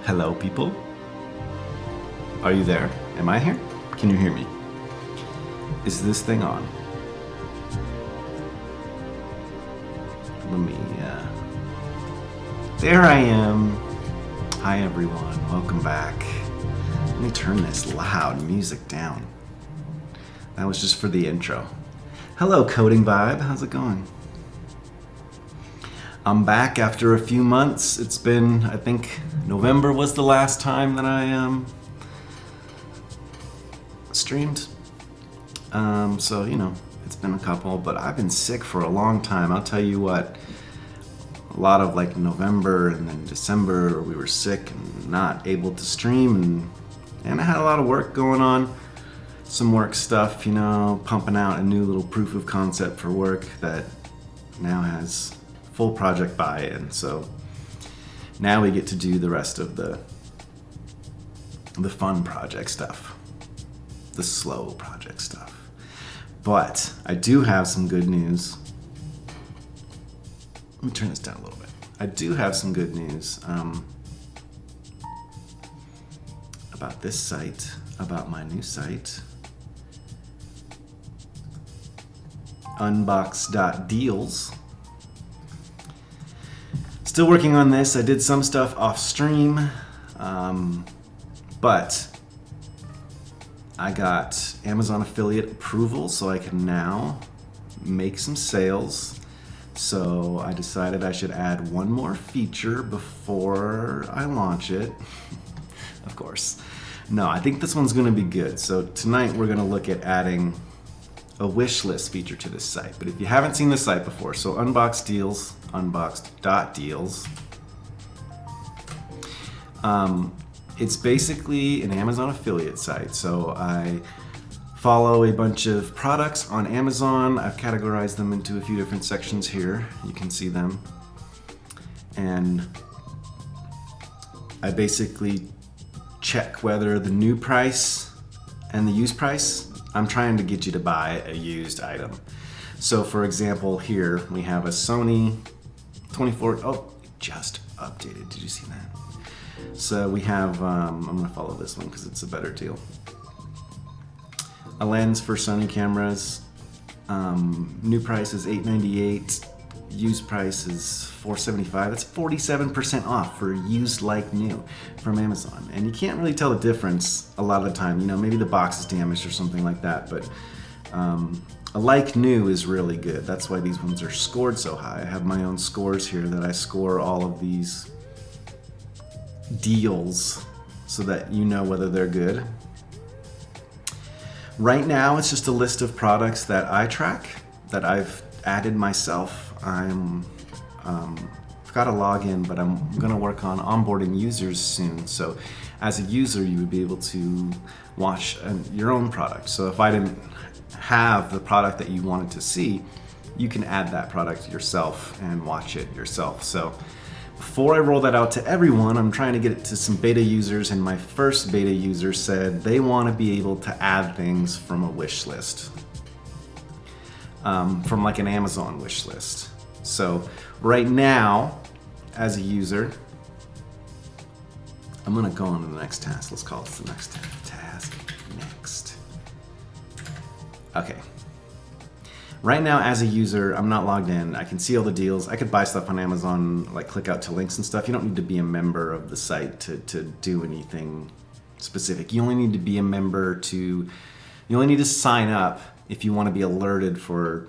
Hello, people. Are you there? Am I here? Can you hear me? Is this thing on? Let me, there I am. Hi, everyone. Welcome back. Let me turn this loud music down. That was just for the intro. Hello, Coding Vibe. How's it going? I'm back after a few months. It's been, I think, November was the last time that I streamed. So, you know, it's been a couple, but I've been sick for a long time. I'll tell you what, a lot of like November and then December, we were sick and not able to stream, and I had a lot of work going on. Some work stuff, you know, pumping out a new little proof of concept for work that now has full project buy-in. So now we get to do the rest of the fun project stuff, the slow project stuff. But I do have some good news. Let me turn this down a little bit. I do have some good news about this site, about my new site, unboxed.deals. Still working on this. I did some stuff off stream, but I got Amazon affiliate approval, so I can now make some sales. So I decided I should add one more feature before I launch it. Of course. No, I think this one's going to be good. So tonight we're going to look at adding a wish list feature to this site. But if you haven't seen the site before, so unboxed.deals, unboxed.deals, it's basically an Amazon affiliate site. So I follow a bunch of products on Amazon. I've categorized them into a few different sections here. You can see them. And I basically check whether the new price and the used price, I'm trying to get you to buy a used item. So for example, here we have a Sony 24, oh, it just updated. Did you see that? So we have, I'm gonna follow this one because it's a better deal. A lens for Sony cameras. New price is $898. Used price is $475. That's 47% off for used like new from Amazon. And you can't really tell the difference a lot of the time. You know, maybe the box is damaged or something like that, but a like new is really good. That's why these ones are scored so high. I have my own scores here that I score all of these deals so that you know whether they're good. Right now, it's just a list of products that I track, that I've added myself. I've got a login, but I'm gonna work on onboarding users soon. So as a user, you would be able to watch your own product. So if I didn't have the product that you wanted to see, you can add that product yourself and watch it yourself. So before I roll that out to everyone, I'm trying to get it to some beta users, and my first beta user said they want to be able to add things from a wish list, from like an Amazon wish list. So right now, as a user, I'm gonna go on to the next task. Let's call this the next task. Next. Okay. Right now, as a user, I'm not logged in. I can see all the deals. I could buy stuff on Amazon, like click out to links and stuff. You don't need to be a member of the site to do anything specific. You only need to be a member you only need to sign up if you want to be alerted for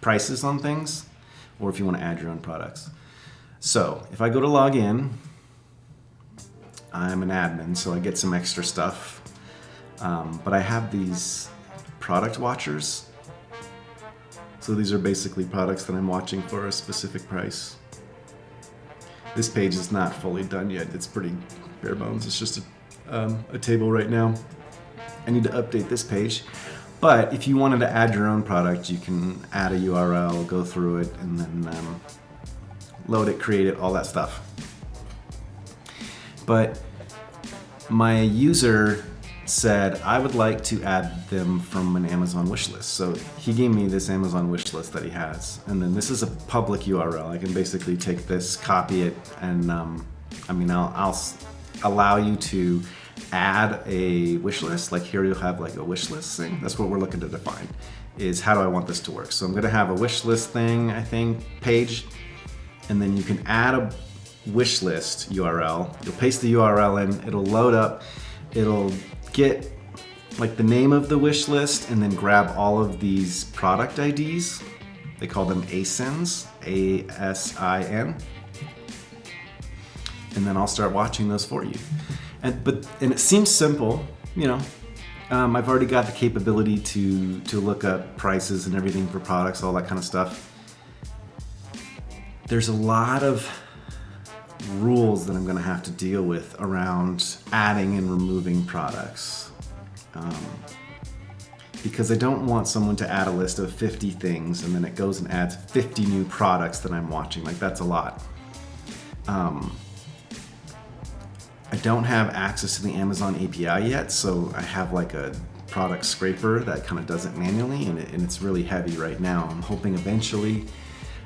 prices on things, or if you want to add your own products. So if I go to log in, I'm an admin, so I get some extra stuff. But I have these product watchers. So these are basically products that I'm watching for a specific price. This page is not fully done yet. It's pretty bare bones. It's just a table right now. I need to update this page. But if you wanted to add your own product, you can add a URL, go through it, and then load it, create it, all that stuff. But my user said, I would like to add them from an Amazon wish list. So he gave me this Amazon wish list that he has. And then this is a public URL. I can basically take this, copy it, and I mean, I'll allow you to add a wish list. Like here you'll have like a wish list thing. That's what we're looking to define, is how do I want this to work. So I'm gonna have a wish list thing, I think, page, and then you can add a wish list URL. You'll paste the URL in, it'll load up, it'll get like the name of the wish list and then grab all of these product IDs. They call them ASINs, ASIN. And then I'll start watching those for you. And it seems simple, you know. I've already got the capability to look up prices and everything for products, all that kind of stuff. There's a lot of rules that I'm gonna have to deal with around adding and removing products. Because I don't want someone to add a list of 50 things and then it goes and adds 50 new products that I'm watching. Like, that's a lot. I don't have access to the Amazon API yet, so I have like a product scraper that kind of does it manually, and it's really heavy right now. I'm hoping eventually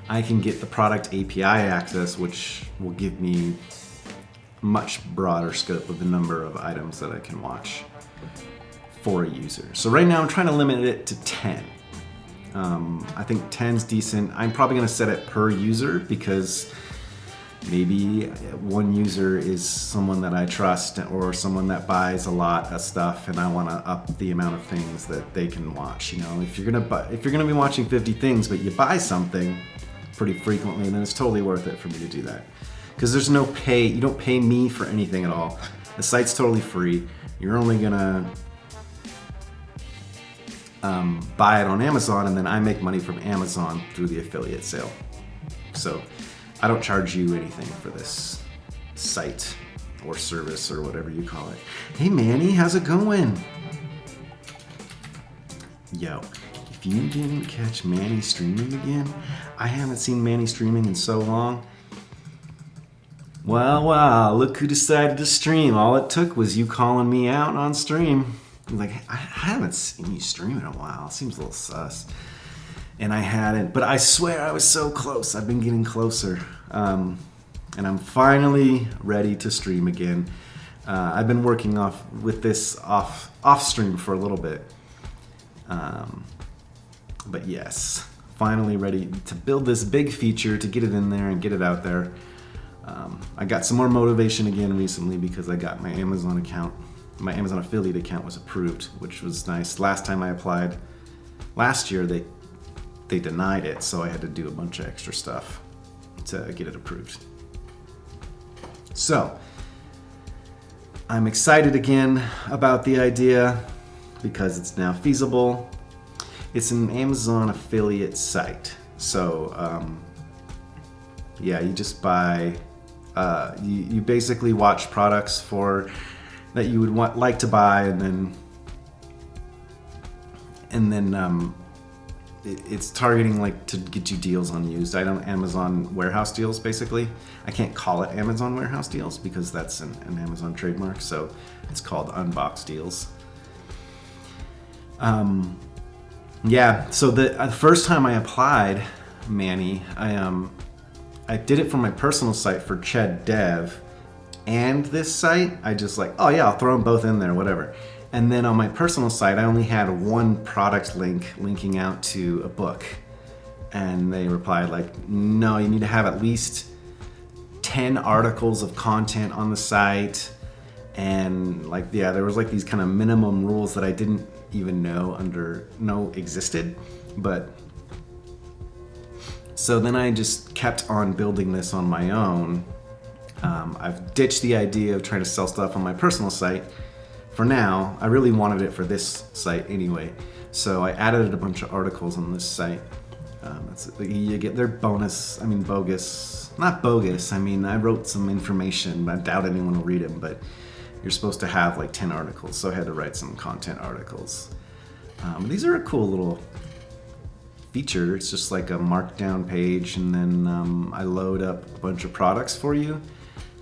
I can get the product API access, which will give me much broader scope of the number of items that I can watch for a user. So right now I'm trying to limit it to 10. I think 10's decent. I'm probably gonna set it per user because maybe one user is someone that I trust or someone that buys a lot of stuff, and I want to up the amount of things that they can watch. You know, if you're gonna be watching 50 things, but you buy something pretty frequently, then it's totally worth it for me to do that. Because there's no pay. You don't pay me for anything at all. The site's totally free. You're only gonna buy it on Amazon, and then I make money from Amazon through the affiliate sale. So I don't charge you anything for this site or service or whatever you call it. Hey Manny, how's it going? Yo, if you didn't catch Manny streaming again, I haven't seen Manny streaming in so long. Wow, look who decided to stream. All it took was you calling me out on stream. Like, I haven't seen you stream in a while. It seems a little sus. And I hadn't, but I swear I was so close. I've been getting closer. And I'm finally ready to stream again. I've been working with this off stream for a little bit. But yes, finally ready to build this big feature, to get it in there and get it out there. I got some more motivation again recently because I got my Amazon account. My Amazon affiliate account was approved, which was nice. Last time I applied, last year, they denied it, so I had to do a bunch of extra stuff to get it approved. So, I'm excited again about the idea because it's now feasible. It's an Amazon affiliate site. So, yeah, you just buy, you basically watch products that you would like to buy, and then it's targeting like to get you deals on used item, Amazon warehouse deals basically. I can't call it Amazon warehouse deals because that's an Amazon trademark, so it's called unboxed deals. Yeah, so the first time I applied, Manny, I did it for my personal site for Ched Dev and this site. I just like, oh yeah, I'll throw them both in there, whatever. And then on my personal site, I only had one product link linking out to a book. And they replied like, no, you need to have at least 10 articles of content on the site. And like, yeah, there was like these kind of minimum rules that I didn't even know existed. But so then I just kept on building this on my own. I've ditched the idea of trying to sell stuff on my personal site. For now, I really wanted it for this site anyway. So I added a bunch of articles on this site. You get their bogus. Not bogus. I mean, I wrote some information, but I doubt anyone will read them, but you're supposed to have like 10 articles. So I had to write some content articles. These are a cool little feature. It's just like a markdown page, and then I load up a bunch of products for you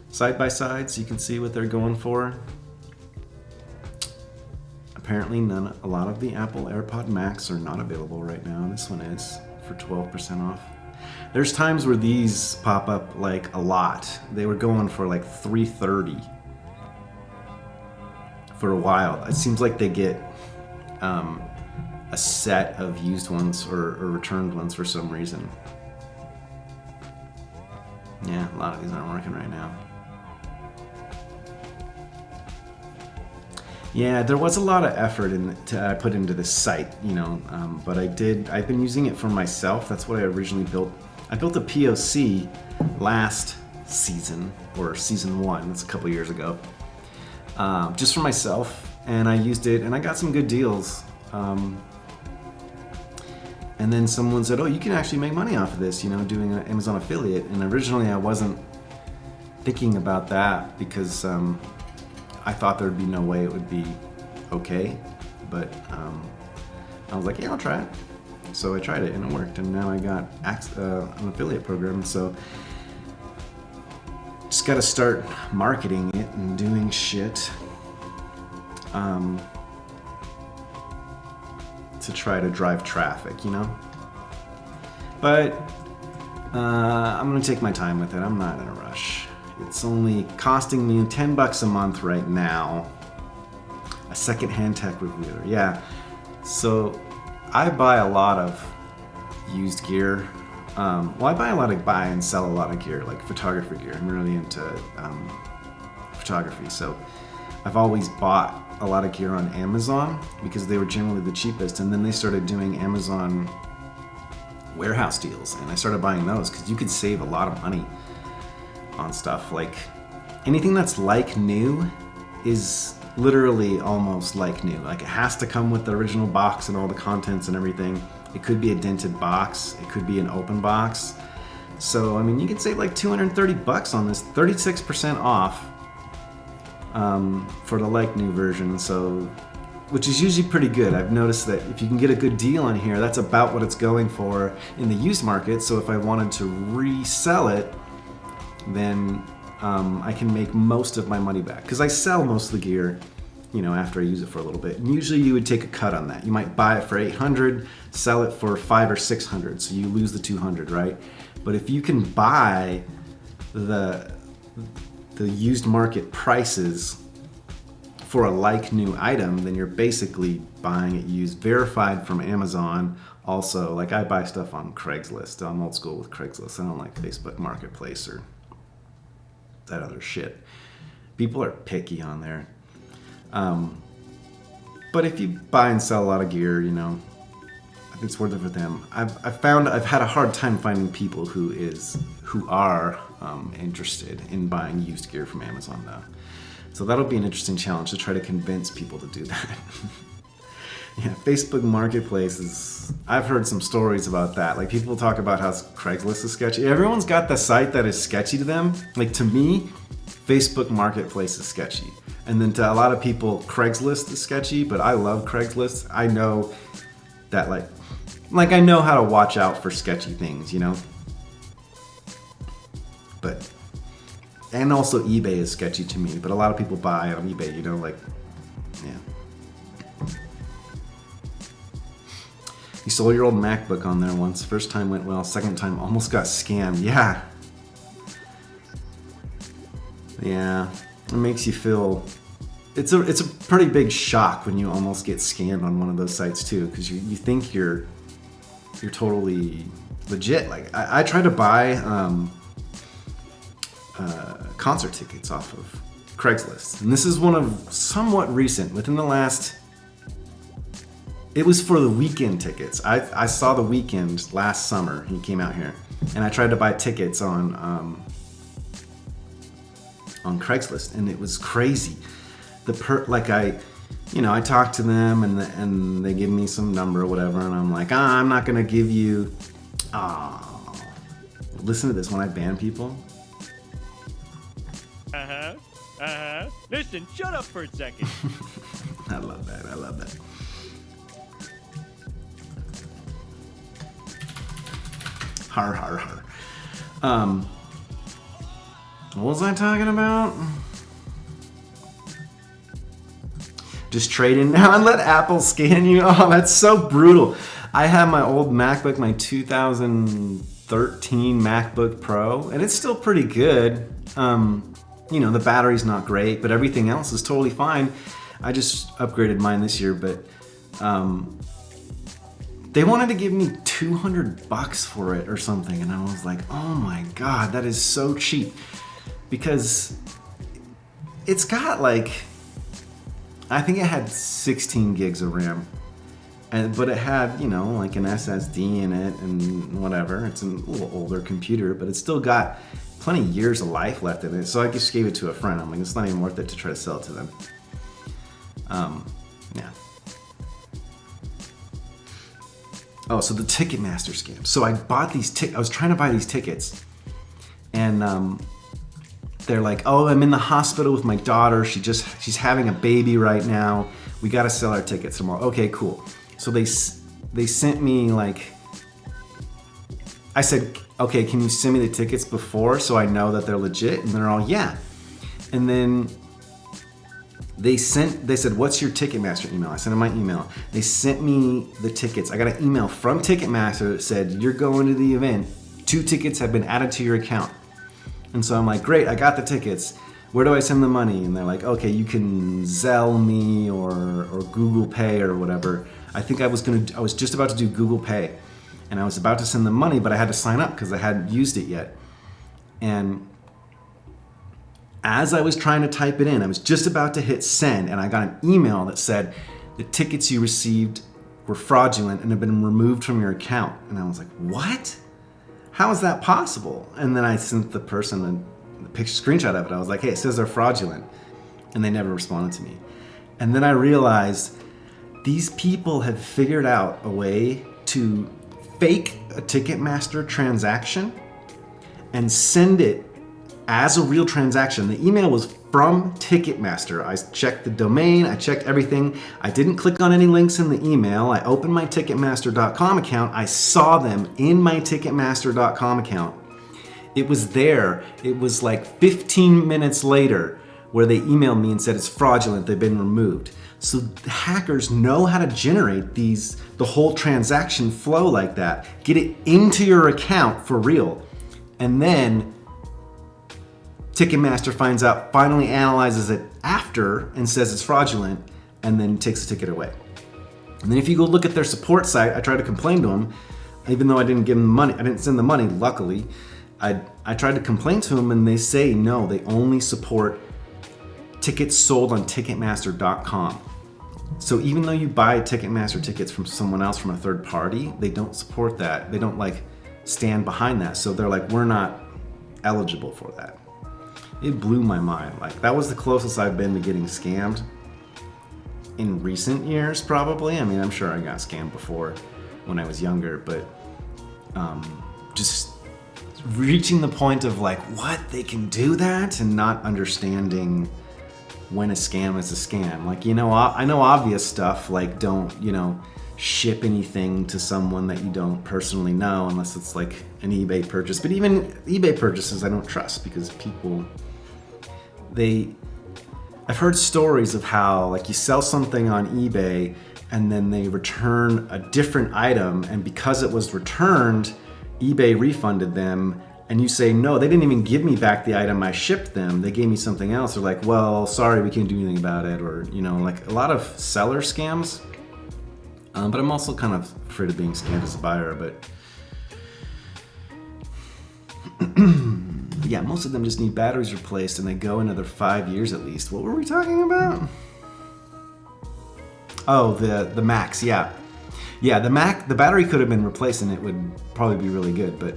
side by side so you can see what they're going for. Apparently a lot of the Apple AirPod Max are not available right now. This one is for 12% off. There's times where these pop up like a lot. They were going for like $330 for a while. It seems like they get a set of used ones or returned ones for some reason. Yeah, a lot of these aren't working right now. Yeah, there was a lot of effort I put into this site, you know, but I've been using it for myself. That's what I originally built. I built a POC last season, or season 1, that's a couple years ago, just for myself, and I used it, and I got some good deals. And then someone said, oh, you can actually make money off of this, you know, doing an Amazon affiliate. And originally I wasn't thinking about that because I thought there'd be no way it would be okay. But I was like, yeah, I'll try it. So I tried it and it worked. And now I got an affiliate program. So just got to start marketing it and doing shit to try to drive traffic, you know? But I'm gonna take my time with it. I'm not in a rush. It's only costing me $10 a month right now. A secondhand tech reviewer, yeah. So I buy a lot of used gear. Well, I buy and sell a lot of gear, like photography gear. I'm really into photography, so I've always bought a lot of gear on Amazon because they were generally the cheapest, and then they started doing Amazon warehouse deals, and I started buying those because you could save a lot of money on stuff. Like anything that's like new is literally almost like new. Like it has to come with the original box and all the contents and everything. It could be a dented box, it could be an open box. So I mean, you could save like $230 on this, 36% off for the like new version. So, which is usually pretty good. I've noticed that if you can get a good deal on here, that's about what it's going for in the used market. So if I wanted to resell it, then I can make most of my money back, because I sell most of the gear, you know, after I use it for a little bit. And usually you would take a cut on that. You might buy it for $800, sell it for $500 or $600, so you lose the $200, right? But if you can buy the used market prices for a like new item, then you're basically buying it used, verified from Amazon. Also, like I buy stuff on Craigslist. I'm old school with Craigslist. I don't like Facebook Marketplace or that other shit. People are picky on there. But if you buy and sell a lot of gear, you know, I think it's worth it for them. I've had a hard time finding people who are interested in buying used gear from Amazon though. So that'll be an interesting challenge to try to convince people to do that. Yeah, Facebook Marketplace is, I've heard some stories about that. Like people talk about how Craigslist is sketchy. Everyone's got the site that is sketchy to them. Like to me, Facebook Marketplace is sketchy. And then to a lot of people, Craigslist is sketchy, but I love Craigslist. I know that like I know how to watch out for sketchy things, you know? But, and also eBay is sketchy to me, but a lot of people buy on eBay, you know, like, yeah. You sold your old MacBook on there once. First time went well, second time almost got scammed. Yeah. Yeah, it makes you feel, it's a pretty big shock when you almost get scammed on one of those sites too, because you think you're totally legit. Like I tried to buy concert tickets off of Craigslist, and this is one of somewhat recent, within the last, it was for the Weeknd tickets. I saw the Weeknd last summer. He came out here, and I tried to buy tickets on Craigslist, and it was crazy. I talked to them, and they give me some number or whatever, and I'm like, I'm not gonna give you. Listen to this when I ban people. Listen, shut up for a second. I love that. Har har har. What was I talking about? Just trade in now and let Apple scan you. Oh, that's so brutal. I have my old MacBook, my 2013 2013 MacBook Pro, and it's still pretty good. The battery's not great, but everything else is totally fine. I just upgraded mine this year, but they wanted to give me $200 for it or something, and I was like, oh my god, that is so cheap. Because it's got I think it had 16 gigs of RAM. But it had, like an SSD in it and whatever. It's a little older computer, but it's still got plenty of years of life left in it. So I just gave it to a friend. I'm like, it's not even worth it to try to sell it to them. Yeah. Oh, so the Ticketmaster scam. So I bought I was trying to buy these tickets, and they're like, oh, I'm in the hospital with my daughter. She's having a baby right now. We got to sell our tickets tomorrow. Okay, cool. So they sent me I said, okay, can you send me the tickets before so I know that they're legit? And they're all, yeah. And then they said, what's your Ticketmaster email? I sent them my email. They sent me the tickets. I got an email from Ticketmaster that said, you're going to the event. 2 tickets have been added to your account. And so I'm like, great, I got the tickets. Where do I send the money? And they're like, okay, you can Zelle me or Google Pay or whatever. I think I was just about to do Google Pay, and I was about to send the money, but I had to sign up because I hadn't used it yet. And as I was trying to type it in, I was just about to hit send, and I got an email that said the tickets you received were fraudulent and have been removed from your account. And I was like, what? How is that possible? And then I sent the person a picture screenshot of it. I was like, hey, it says they're fraudulent, and they never responded to me. And then I realized these people have figured out a way to fake a Ticketmaster transaction and send it as a real transaction. The email was from Ticketmaster. I checked the domain, I checked everything. I didn't click on any links in the email. I opened my Ticketmaster.com account. I saw them in my Ticketmaster.com account. It was there. It was 15 minutes later where they emailed me and said it's fraudulent, they've been removed. So hackers know how to generate the whole transaction flow like that. Get it into your account for real. And then Ticketmaster finds out, finally analyzes it after and says it's fraudulent, and then takes the ticket away. And then if you go look at their support site, I tried to complain to them, even though I didn't give them money. I didn't send the money, luckily. I tried to complain to them, and they say no, they only support tickets sold on Ticketmaster.com. So even though you buy Ticketmaster tickets from someone else, from a third party, they don't support that. They don't stand behind that. So they're like, we're not eligible for that. It blew my mind. That was the closest I've been to getting scammed in recent years, probably. I mean, I'm sure I got scammed before when I was younger, but just reaching the point of what, they can do that, and not understanding when a scam is a scam. I know obvious stuff, don't, ship anything to someone that you don't personally know unless it's an eBay purchase. But even eBay purchases I don't trust, because people, I've heard stories of how you sell something on eBay and then they return a different item, and because it was returned, eBay refunded them. And you say, no, they didn't even give me back the item I shipped them. They gave me something else. They're like, well, sorry, we can't do anything about it. Or, a lot of seller scams. But I'm also kind of afraid of being scammed as a buyer. But yeah, most of them just need batteries replaced, and they go another 5 years at least. What were we talking about? Oh, the Macs, yeah. Yeah, the battery could have been replaced and it would probably be really good, but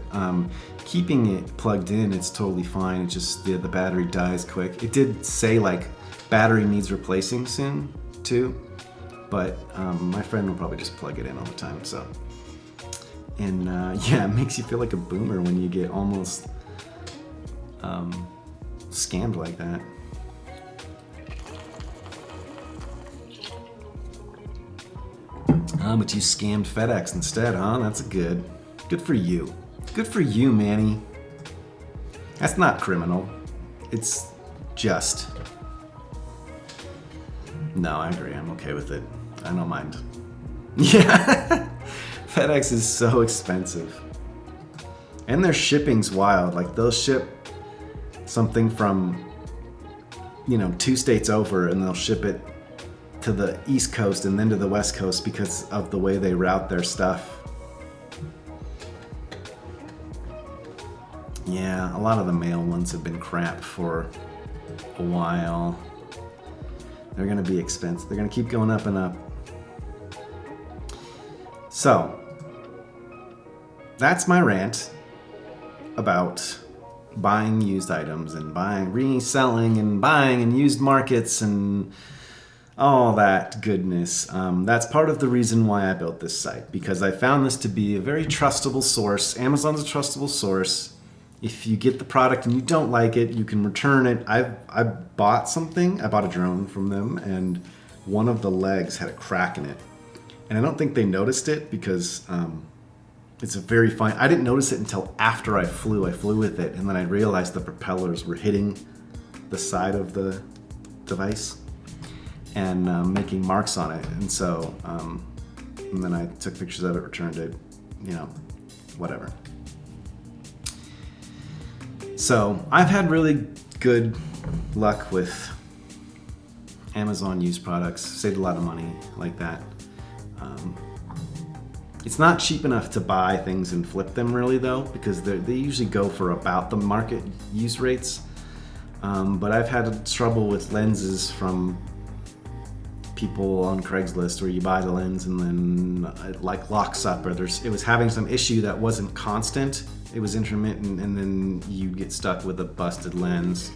keeping it plugged in, it's totally fine. It's just the battery dies quick. It did say battery needs replacing soon too, but my friend will probably just plug it in all the time. So, and yeah, it makes you feel like a boomer when you get almost scammed like that. But you scammed FedEx instead, huh? That's good for you. Good for you, Manny. That's not criminal. It's just. No, I agree. I'm okay with it. I don't mind. Yeah. FedEx is so expensive. And their shipping's wild. Like they'll ship something from, 2 states over, and they'll ship it to the East Coast and then to the West Coast because of the way they route their stuff. Yeah, a lot of the mail ones have been crap for a while. They're gonna be expensive. They're gonna keep going up and up. So, that's my rant about buying used items and reselling and buying in used markets and all that goodness. That's part of the reason why I built this site, because I found this to be a very trustable source. Amazon's a trustable source. If you get the product and you don't like it, you can return it. I bought something. I bought a drone from them, and one of the legs had a crack in it. And I don't think they noticed it because it's a very fine... I didn't notice it until after I flew. I flew with it, and then I realized the propellers were hitting the side of the device and making marks on it. And so, and then I took pictures of it, returned it, whatever. So I've had really good luck with Amazon used products, saved a lot of money like that. It's not cheap enough to buy things and flip them really though, because they usually go for about the market use rates. But I've had trouble with lenses from people on Craigslist where you buy the lens and then it locks up, or it was having some issue that wasn't constant. It was intermittent, and then you get stuck with a busted lens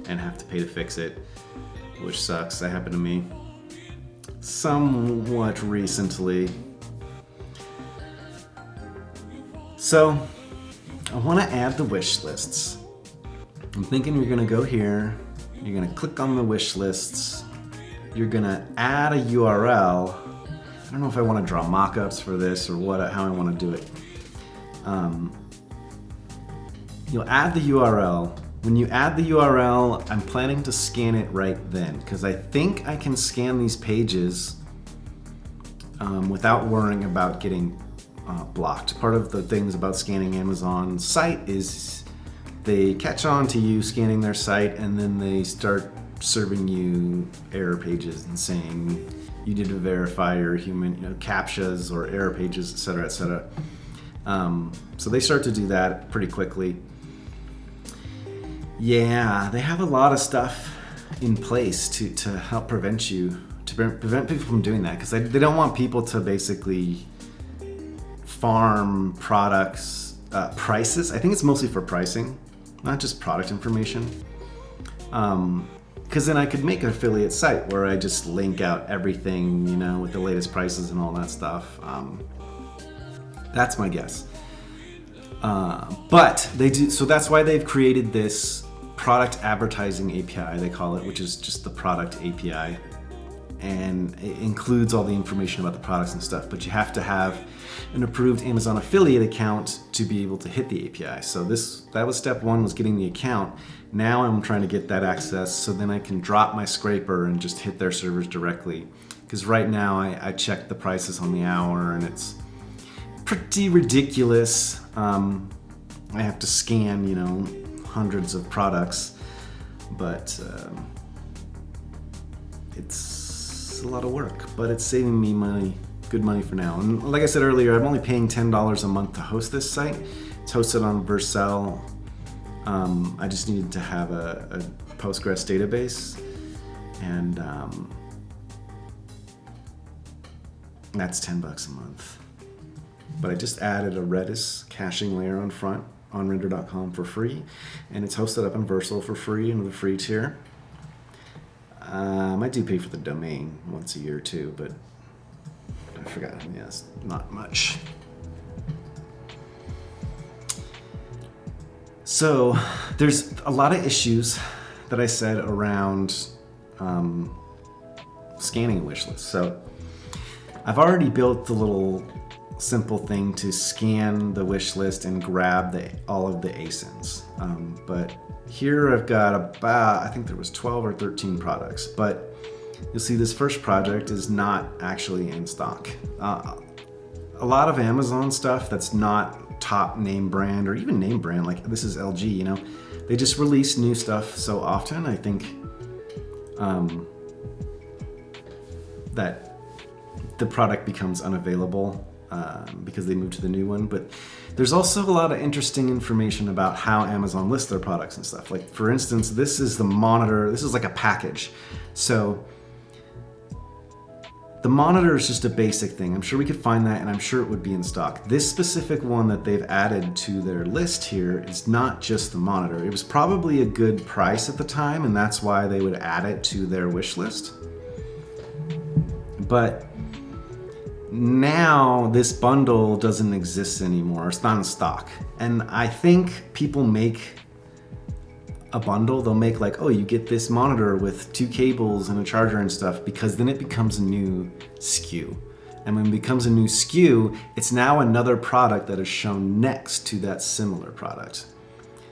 and have to pay to fix it, which sucks. That happened to me somewhat recently. So I want to add the wish lists. I'm thinking you're going to go here, you're going to click on the wish lists, you're going to add a URL. I don't know if I want to draw mock-ups for this or how I want to do it. You'll add the URL. When you add the URL, I'm planning to scan it right then, because I think I can scan these pages without worrying about getting blocked. Part of the things about scanning Amazon's site is they catch on to you scanning their site, and then they start serving you error pages and saying you need to verify your human, CAPTCHAs or error pages, etc., etc. So they start to do that pretty quickly. Yeah, they have a lot of stuff in place to help prevent people from doing that, because they don't want people to basically farm products, prices. I think it's mostly for pricing, not just product information. Because then I could make an affiliate site where I just link out everything, with the latest prices and all that stuff. That's my guess. But they do, so that's why they've created this product advertising API, they call it, which is just the product API. And it includes all the information about the products and stuff, but you have to have an approved Amazon affiliate account to be able to hit the API. So that was step one, was getting the account. Now I'm trying to get that access so then I can drop my scraper and just hit their servers directly. Because right now I check the prices on the hour and it's pretty ridiculous. I have to scan, hundreds of products, but it's a lot of work, but it's saving me money, good money for now. And like I said earlier, I'm only paying $10 a month to host this site. It's hosted on Vercel. I just needed to have a Postgres database, and that's $10 a month. But I just added a Redis caching layer on front on render.com for free, and it's hosted up in Vercel for free in the free tier. I do pay for the domain once a year too, but I forgot. Yes, not much. So there's a lot of issues that I said around scanning a wish list. So I've already built the little simple thing to scan the wish list and grab all of the ASINs. But here I've got about, I think there was 12 or 13 products, but you'll see this first project is not actually in stock. A lot of Amazon stuff that's not top name brand or even name brand, like this is LG, you know, they just release new stuff so often. I think that the product becomes unavailable because they move to the new one. But there's also a lot of interesting information about how Amazon lists their products and stuff. Like for instance, this is the monitor. This is like a package. So the monitor is just a basic thing. I'm sure we could find that, and I'm sure it would be in stock. This specific one that they've added to their list here is not just the monitor. It was probably a good price at the time, and that's why they would add it to their wish list. But now this bundle doesn't exist anymore. It's not in stock. And I think people make a bundle. They'll make like, oh, you get this monitor with 2 cables and a charger and stuff, because then it becomes a new SKU. And when it becomes a new SKU, it's now another product that is shown next to that similar product.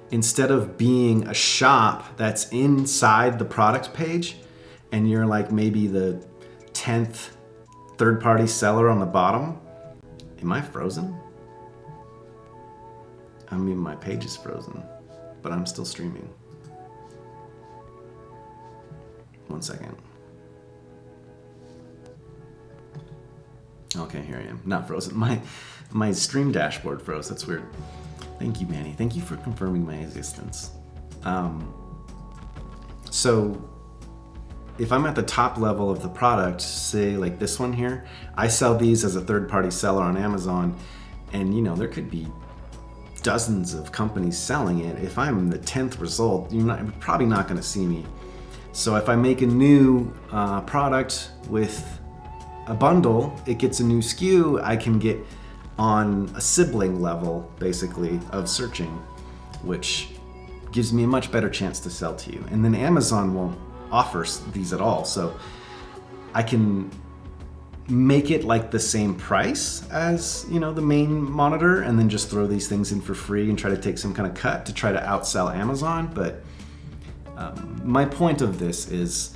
Instead of being a shop that's inside the product page and you're like maybe the 10th third-party seller on the bottom. Am I frozen? I mean, my page is frozen, but I'm still streaming. 1 second. Okay, here I am. Not frozen. My stream dashboard froze. That's weird. Thank you, Manny. Thank you for confirming my existence. So if I'm at the top level of the product, say like this one here, I sell these as a third-party seller on Amazon, and you know, there could be dozens of companies selling it. If I'm the 10th result, you're probably not going to see me. So if I make a new product with a bundle, it gets a new SKU, I can get on a sibling level, basically, of searching, which gives me a much better chance to sell to you. And then Amazon won't offer these at all. So I can make it like the same price as, you know, the main monitor, and then just throw these things in for free and try to take some kind of cut to try to outsell Amazon. But my point of this is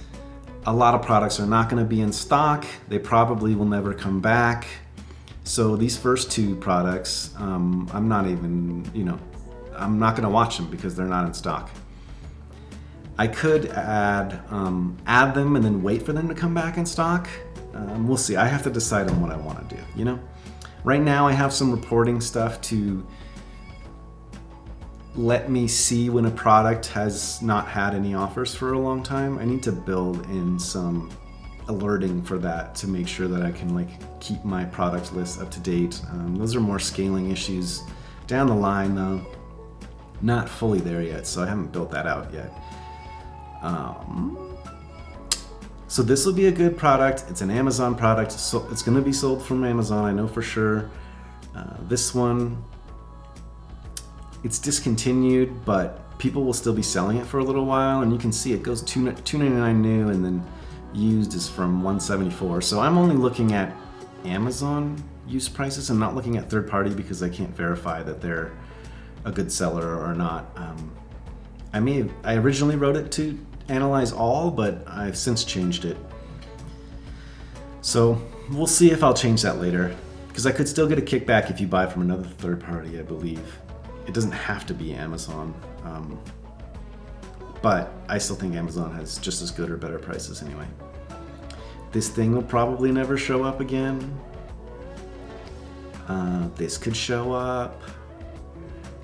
a lot of products are not going to be in stock. They probably will never come back. So these first 2 products, I'm not even, you know, I'm not going to watch them because they're not in stock. I could add them and then wait for them to come back in stock. We'll see. I have to decide on what I want to do, you know? Right now I have some reporting stuff to let me see when a product has not had any offers for a long time. I need to build in some alerting for that to make sure that I can like keep my product list up to date. Those are more scaling issues down the line though. Not fully there yet, so I haven't built that out yet. So this will be a good product. It's an Amazon product, so it's going to be sold from Amazon, I know for sure. This one, it's discontinued, but people will still be selling it for a little while, and you can see it goes $299 new, and then used is from $174. So I'm only looking at Amazon use prices. I'm not looking at third party because I can't verify that they're a good seller or not. I originally wrote it to analyze all, but I've since changed it. So we'll see if I'll change that later, because I could still get a kickback if you buy from another third party, I believe. It doesn't have to be Amazon, but I still think Amazon has just as good or better prices anyway. This thing will probably never show up again. This could show up.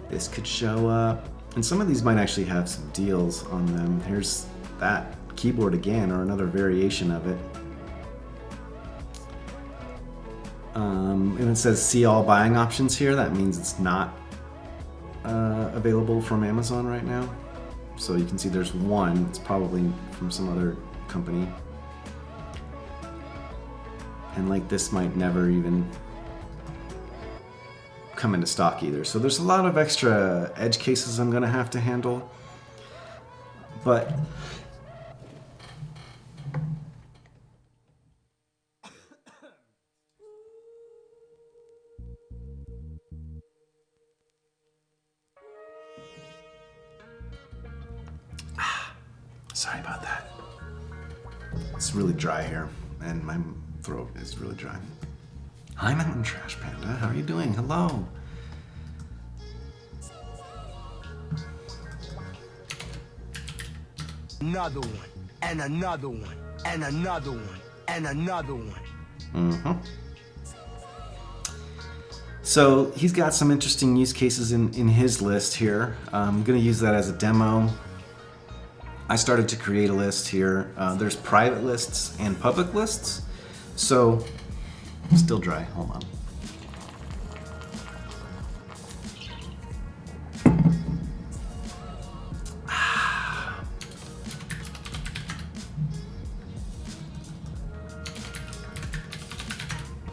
This could show up. And some of these might actually have some deals on them. Here's that keyboard again, or another variation of it. And it says see all buying options here. That means it's not available from Amazon right now. So you can see there's one. It's probably from some other company. And like this might never even come into stock either. So there's a lot of extra edge cases I'm gonna have to handle. But sorry about that. It's really dry here, and my throat is really dry. Hi, Mountain Trash Panda. How are you doing? Hello. another one, and another one, and another one, and another one. So he's got some interesting use cases in his list here. I'm going to use that as a demo. I started to create a list here. There's private lists and public lists. So, still dry, hold on.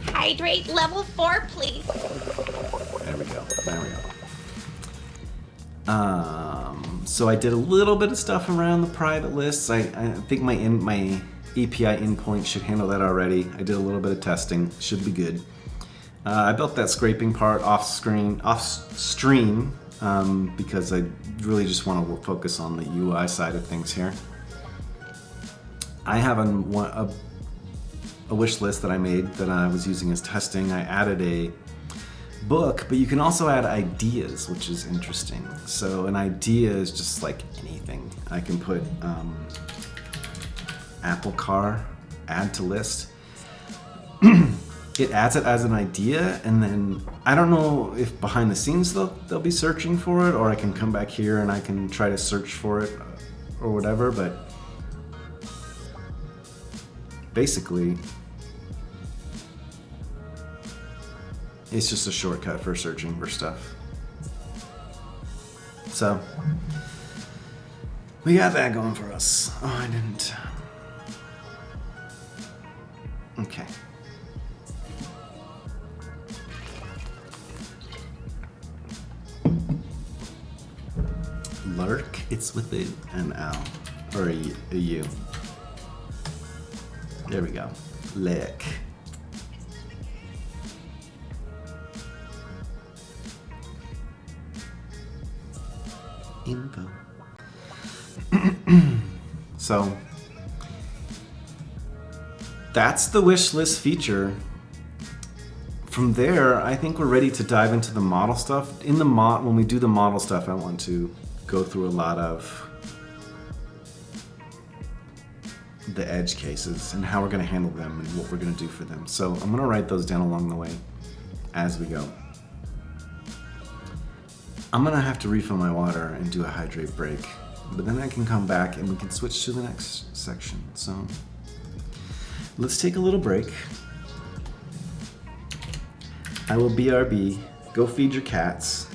Hydrate level 4, please. There we go. So I did a little bit of stuff around the private lists. I think my API endpoint should handle that already. I did a little bit of testing. Should be good. I built that scraping part off stream, because I really just want to focus on the UI side of things here. I have a wish list that I made that I was using as testing. I added a book, but you can also add ideas, which is interesting. So an idea is just like anything. I can put Apple Car, add to list. It adds it as an idea, and then I don't know if behind the scenes they'll be searching for it, or I can come back here and I can try to search for it or whatever, but basically it's just a shortcut for searching for stuff. So we got that going for us. Oh, I didn't. Okay. Lurk, it's with an L or a U. There we go. Lick. Info. So that's the wish list feature. From there, I think we're ready to dive into the model stuff. When we do the model stuff, I want to go through a lot of the edge cases and how we're going to handle them and what we're going to do for them. So I'm going to write those down along the way as we go. I'm going to have to refill my water and do a hydrate break, but then I can come back and we can switch to the next section. So let's take a little break. I will BRB. Go feed your cats.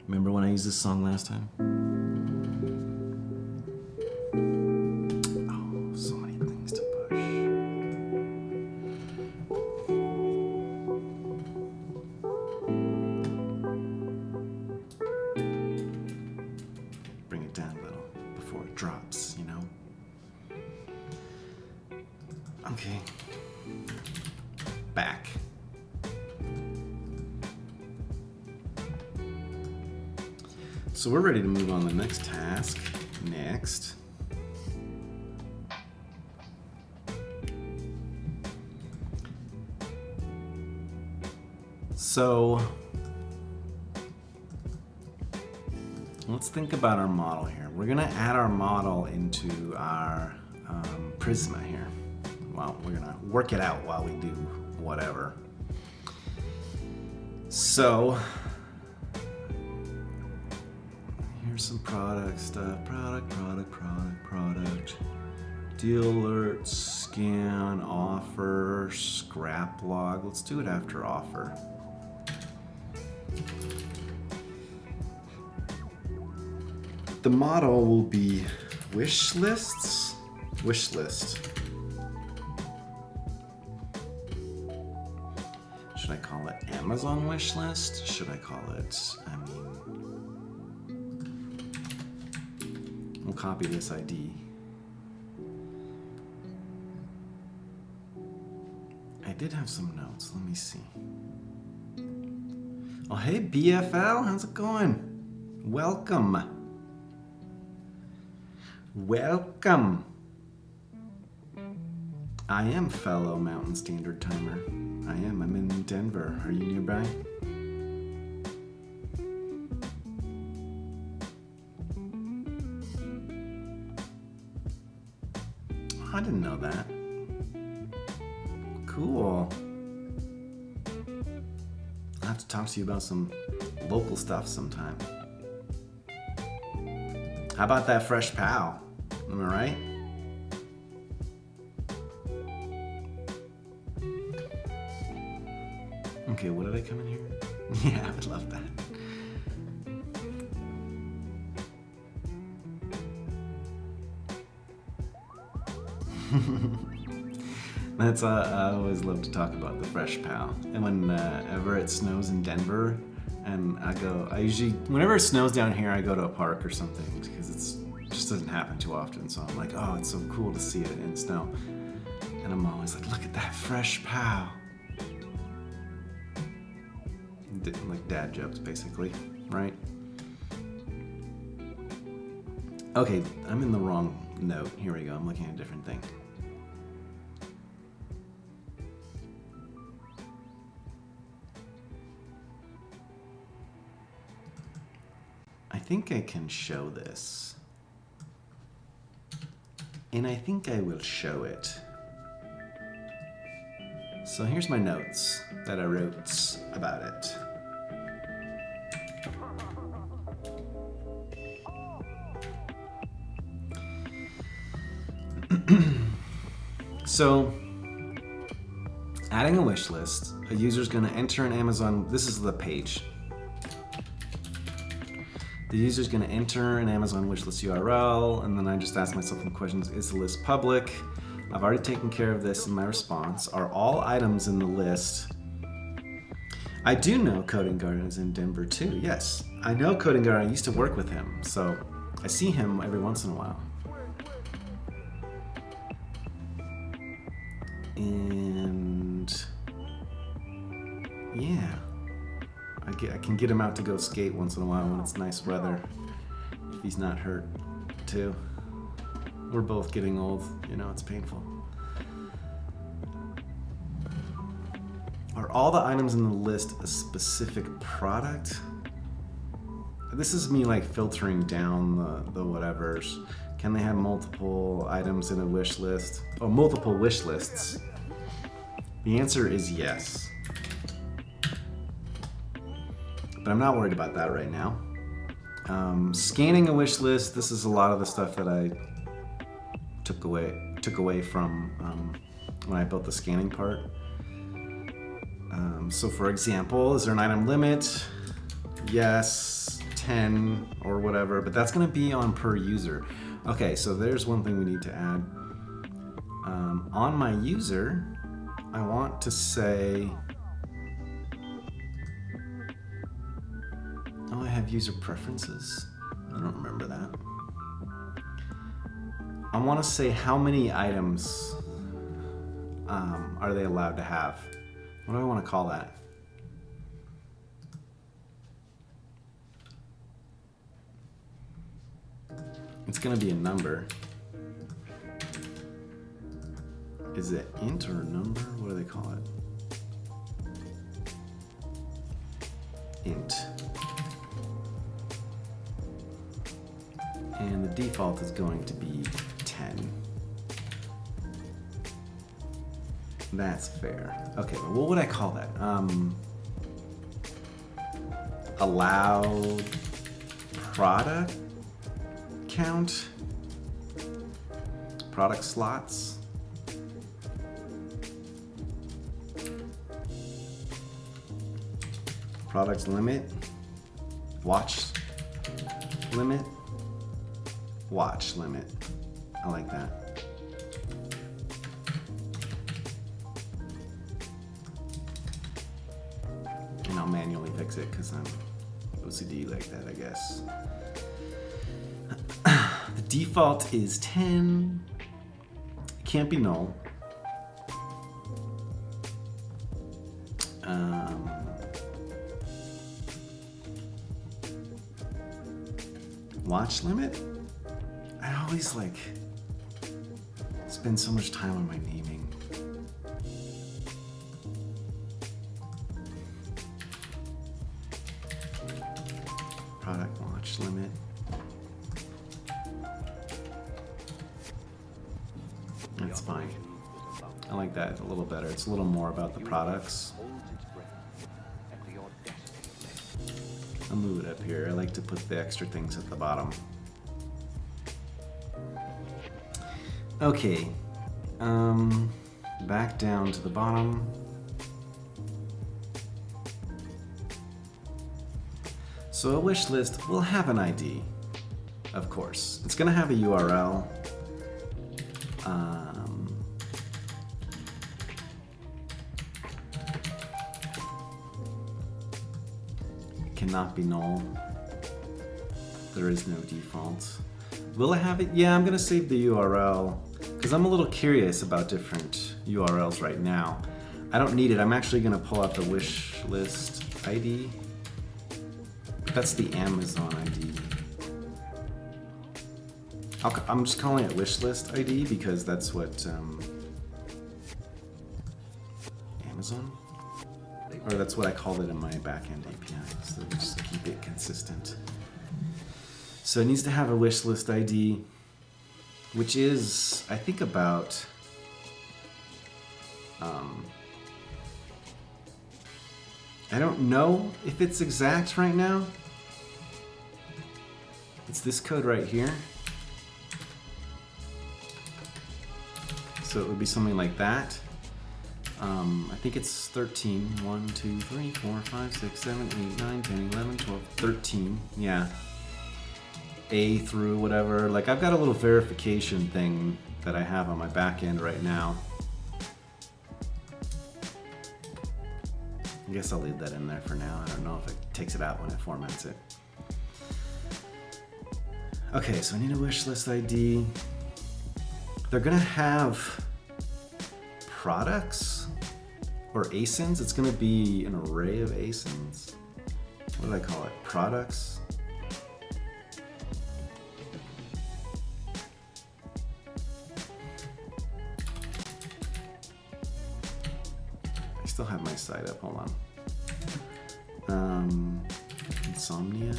Remember when I used this song last time? So we're ready to move on to the next task. Next. So let's think about our model here. We're gonna add our model into our prisma here. Well, we're gonna work it out while we do whatever. So here's some product stuff. Product. Deal alerts, scan, offer, scrap log. Let's do it after offer. The model will be Wishlists. Wishlist. Should I call it Amazon Wishlist? Should I call it, we'll copy this ID. I did have some notes. Let me see. Oh, hey, BFL. How's it going? Welcome. Welcome. I am fellow Mountain Standard Timer. I am. I'm in Denver. Are you nearby? I didn't know that. Cool. I'll have to talk to you about some local stuff sometime. How about that fresh pow? Am I right? Okay, what did I come in here? Yeah, I would love that. That's I always love to talk about the fresh pow. And whenever it snows in Denver, and I usually, whenever it snows down here, I go to a park or something because it just doesn't happen too often. So I'm like, oh, it's so cool to see it in snow. And I'm always like, look at that fresh pow. Like dad jokes, basically, right? Okay, I'm in the wrong note. Here we go. I'm looking at a different thing. I think I can show this. And I think I will show it. So here's my notes that I wrote about it. So, adding a wish list, a user's going to enter an Amazon, this is the page. The user's going to enter an Amazon wishlist URL, and then I just ask myself some questions. Is the list public? I've already taken care of this in my response. Are all items in the list? I do know Coding Garden is in Denver too, yes. I know Coding Garden, I used to work with him, so I see him every once in a while. And yeah, I can get him out to go skate once in a while when it's nice weather, if he's not hurt too. We're both getting old, you know, it's painful. Are all the items in the list a specific product? This is me like filtering down the whatevers. Can they have multiple items in a wish list? Or multiple wish lists? The answer is yes. But I'm not worried about that right now. Scanning a wish list, this is a lot of the stuff that I took away from when I built the scanning part. So for example, is there an item limit? Yes, 10 or whatever, but that's gonna be on per user. Okay, so there's one thing we need to add. On my user, I want to say, oh, I have user preferences. I don't remember that. I want to say how many items are they allowed to have? What do I want to call that? It's gonna be a number. Is it int or number? What do they call it? Int. And the default is going to be 10. That's fair. Okay, but what would I call that? Allowed product count? Product slots? Product limit? Watch limit? Watch limit. I like that. And I'll manually fix it because I'm OCD like that, I guess. The default is 10. It can't be null. Watch limit? I always spend so much time on my naming. Product watch limit. That's fine. I like that a little better. It's a little more about the products. I'll move it up here. I like to put the extra things at the bottom. Okay, back down to the bottom. So a wish list will have an ID, of course. It's gonna have a URL. Cannot be null. There is no default. Will I have it? Yeah, I'm gonna save the URL because I'm a little curious about different URLs right now. I don't need it. I'm actually gonna pull out the wish list ID. That's the Amazon ID. I'm just calling it wish list ID because that's what Amazon? Or that's what I called it in my backend API, so just keep it consistent. So it needs to have a wish list ID, which is, I think, about I don't know if it's exact right now. It's this code right here. So it would be something like that. I think it's 13. 1, 2, 3, 4, 5, 6, 7, 8, 9, 10, 11, 12, 13. Yeah. A through whatever. Like, I've got a little verification thing that I have on my back end right now. I guess I'll leave that in there for now. I don't know if it takes it out when it formats it. Okay, so I need a wish list ID. They're gonna have products or ASINs. It's gonna be an array of ASINs. What do I call it? Products. I still have my site up, hold on. Insomnia.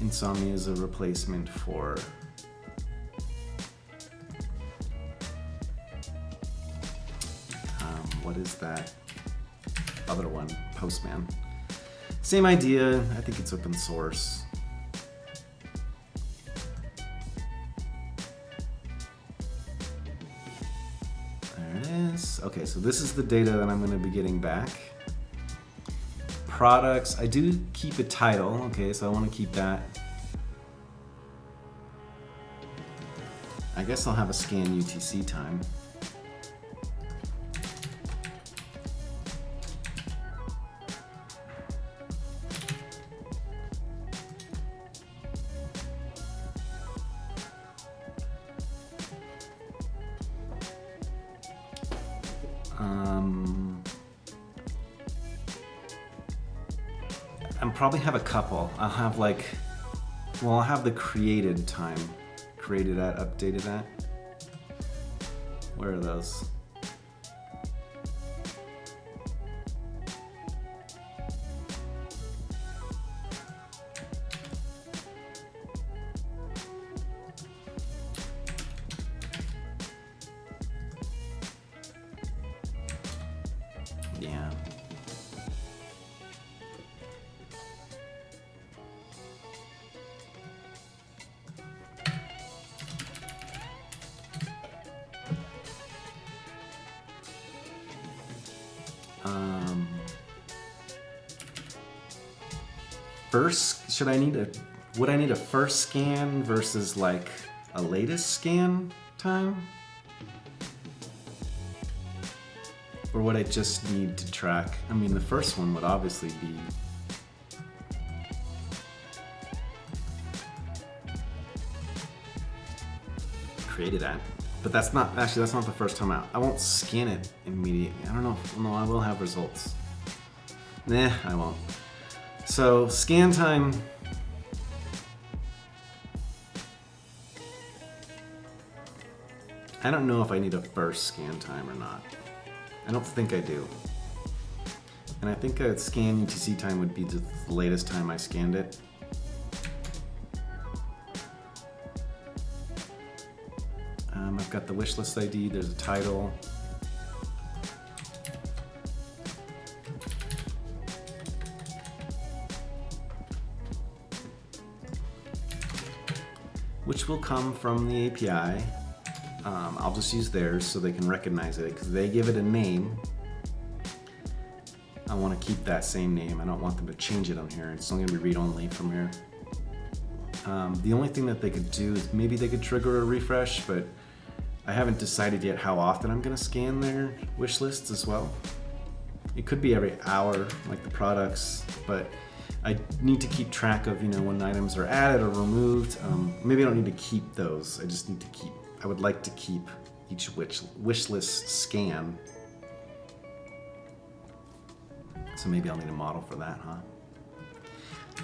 Insomnia is a replacement for what is that other one? Postman. Same idea. I think it's open source. There it is. Okay, so this is the data that I'm going to be getting back. Products. I do keep a title. Okay, so I want to keep that. I guess I'll have a scan UTC time. I'll probably have a couple. I'll have like, well, I'll have the created time. Created at, updated at. Where are those? Yeah. First, would I need a first scan versus like a latest scan time? Or would I just need to track? I mean, the first one would obviously be created at, but that's not the first time out. I won't scan it immediately. I don't know. No, I will have results. Nah, I won't. So scan time. I don't know if I need a first scan time or not. I don't think I do. And I think a scan UTC time would be the latest time I scanned it. I've got the wishlist ID, there's a title. Which will come from the API. I'll just use theirs so they can recognize it because they give it a name. I want to keep that same name. I don't want them to change it on here. It's only going to be read-only from here. The only thing that they could do is maybe they could trigger a refresh, but I haven't decided yet how often I'm going to scan their wish lists as well. It could be every hour, like the products, but I need to keep track of, when items are added or removed. Maybe I don't need to keep those. I would like to keep each wish list scan. So maybe I'll need a model for that, huh?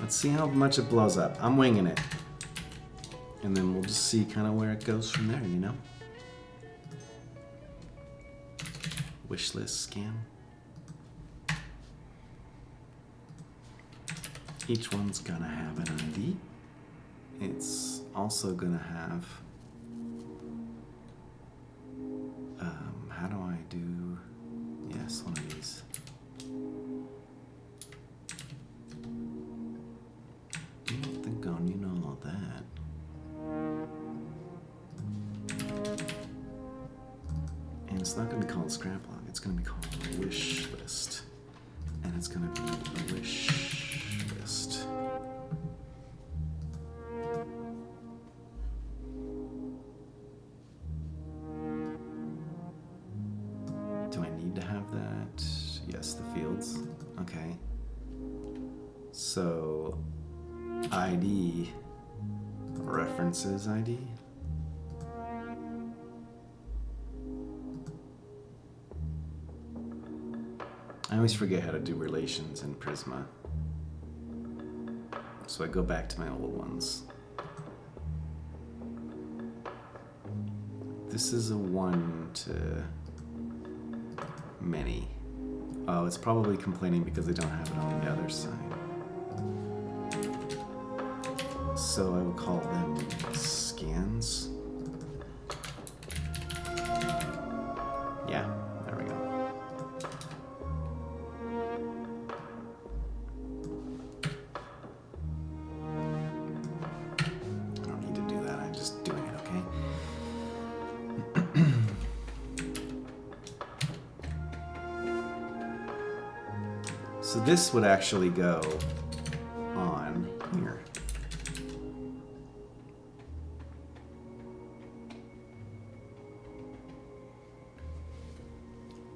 Let's see how much it blows up. I'm winging it. And then we'll just see kind of where it goes from there, Wish list scan. Each one's gonna have an ID. It's also gonna have, how do I do, yes, one of these. You don't think on, all that. And it's not gonna be called scrap log, it's gonna be called a wish list. And it's gonna be a wish list. Do I need to have that? Yes, the fields. Okay. So, ID, references ID. I always forget how to do relations in Prisma. So I go back to my old ones. This is a one to many. Oh, it's probably complaining because they don't have it on the other side. So I would call them scans. Yeah, there we go. I don't need to do that, I'm just doing it, okay? So this would actually go on here.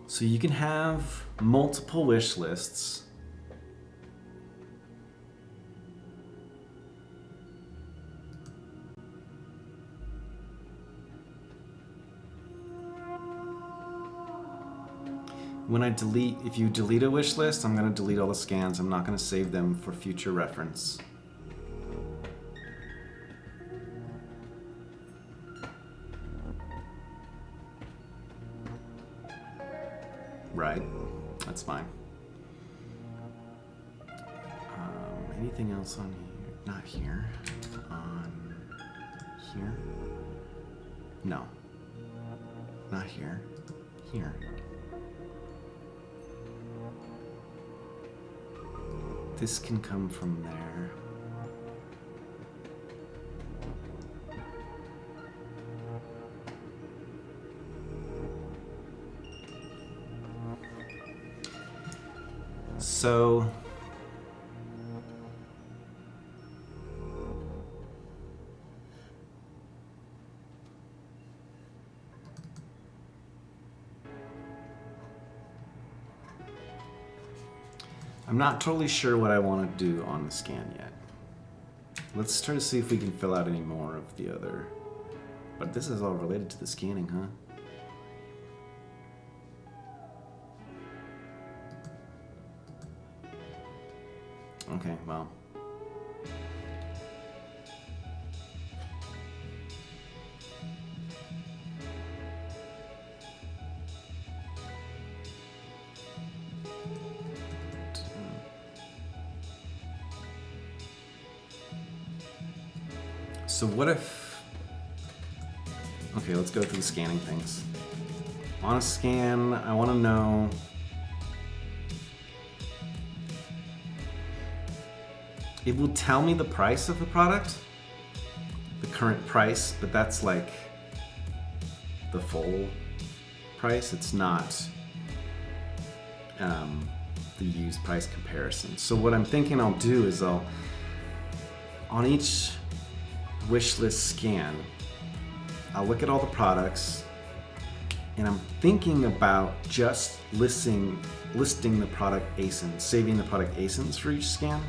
So you can have multiple wish lists. When I delete, if you delete a wish list, I'm going to delete all the scans. I'm not going to save them for future reference. Right, that's fine. Anything else on here? Not here. On here? No. Not here. Here. This can come from there. So I'm not totally sure what I want to do on the scan yet. Let's try to see if we can fill out any more of the other. But this is all related to the scanning, huh? Okay, well. So what if... Okay, let's go through the scanning things. On a scan, I want to know... It will tell me the price of the product, the current price, but that's like the full price. It's not the used price comparison. So what I'm thinking I'll do is on each wish list scan, I'll look at all the products, and I'm thinking about just listing the product ASINs, saving the product ASINs for each scan.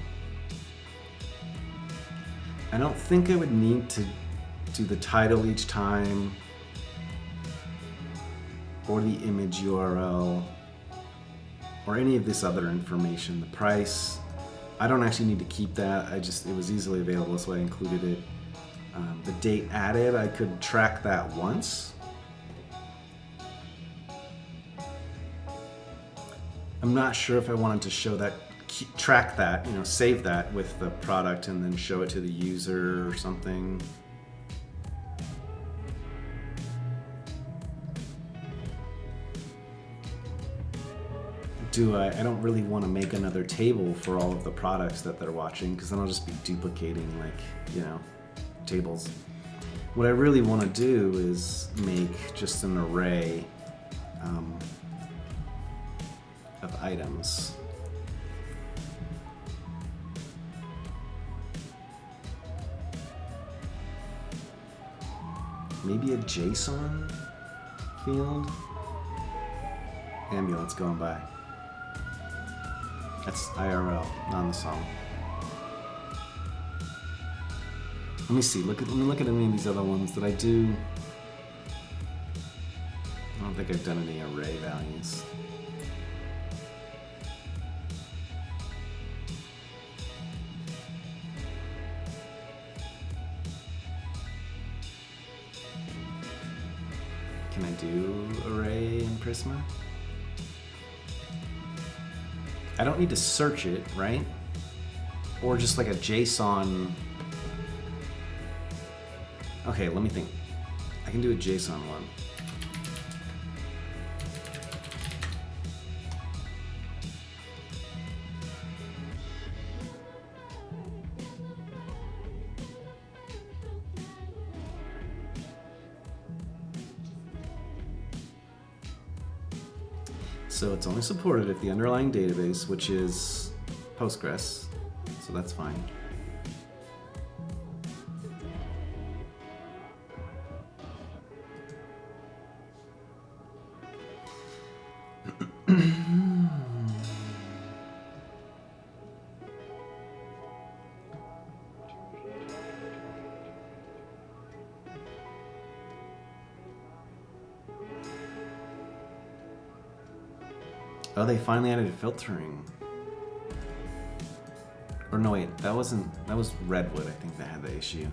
I don't think I would need to do the title each time, or the image URL, or any of this other information. The price, I don't actually need to keep that. It was easily available, so I included it. The date added, I could track that once. I'm not sure if I wanted to show that, track that, save that with the product and then show it to the user or something. I don't really want to make another table for all of the products that they're watching, because then I'll just be duplicating tables. What I really want to do is make just an array of items. Maybe a JSON field? Ambulance going by. That's IRL, not on the song. Let me see. Let me look at any of these other ones that I do. I don't think I've done any array values. Can I do array in Prisma? I don't need to search it, right? Or just like a JSON. Okay, let me think. I can do a JSON one. So it's only supported if the underlying database, which is Postgres, so that's fine. Oh, they finally added filtering. Or no, wait, that was Redwood, I think, that had the issue.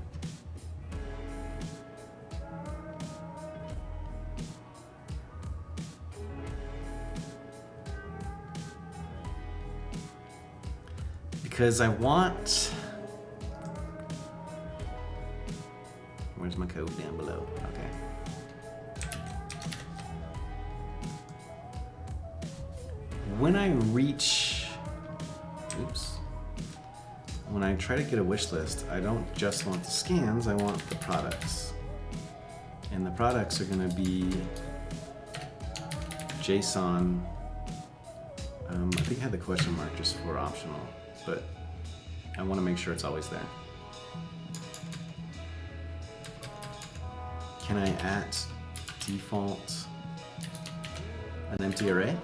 Because I want... Where's my code? Down below. Okay. When I reach... Oops. When I try to get a wish list, I don't just want the scans, I want the products. And the products are going to be JSON. I think I had the question mark just for optional, but I want to make sure it's always there. Can I at default an empty array?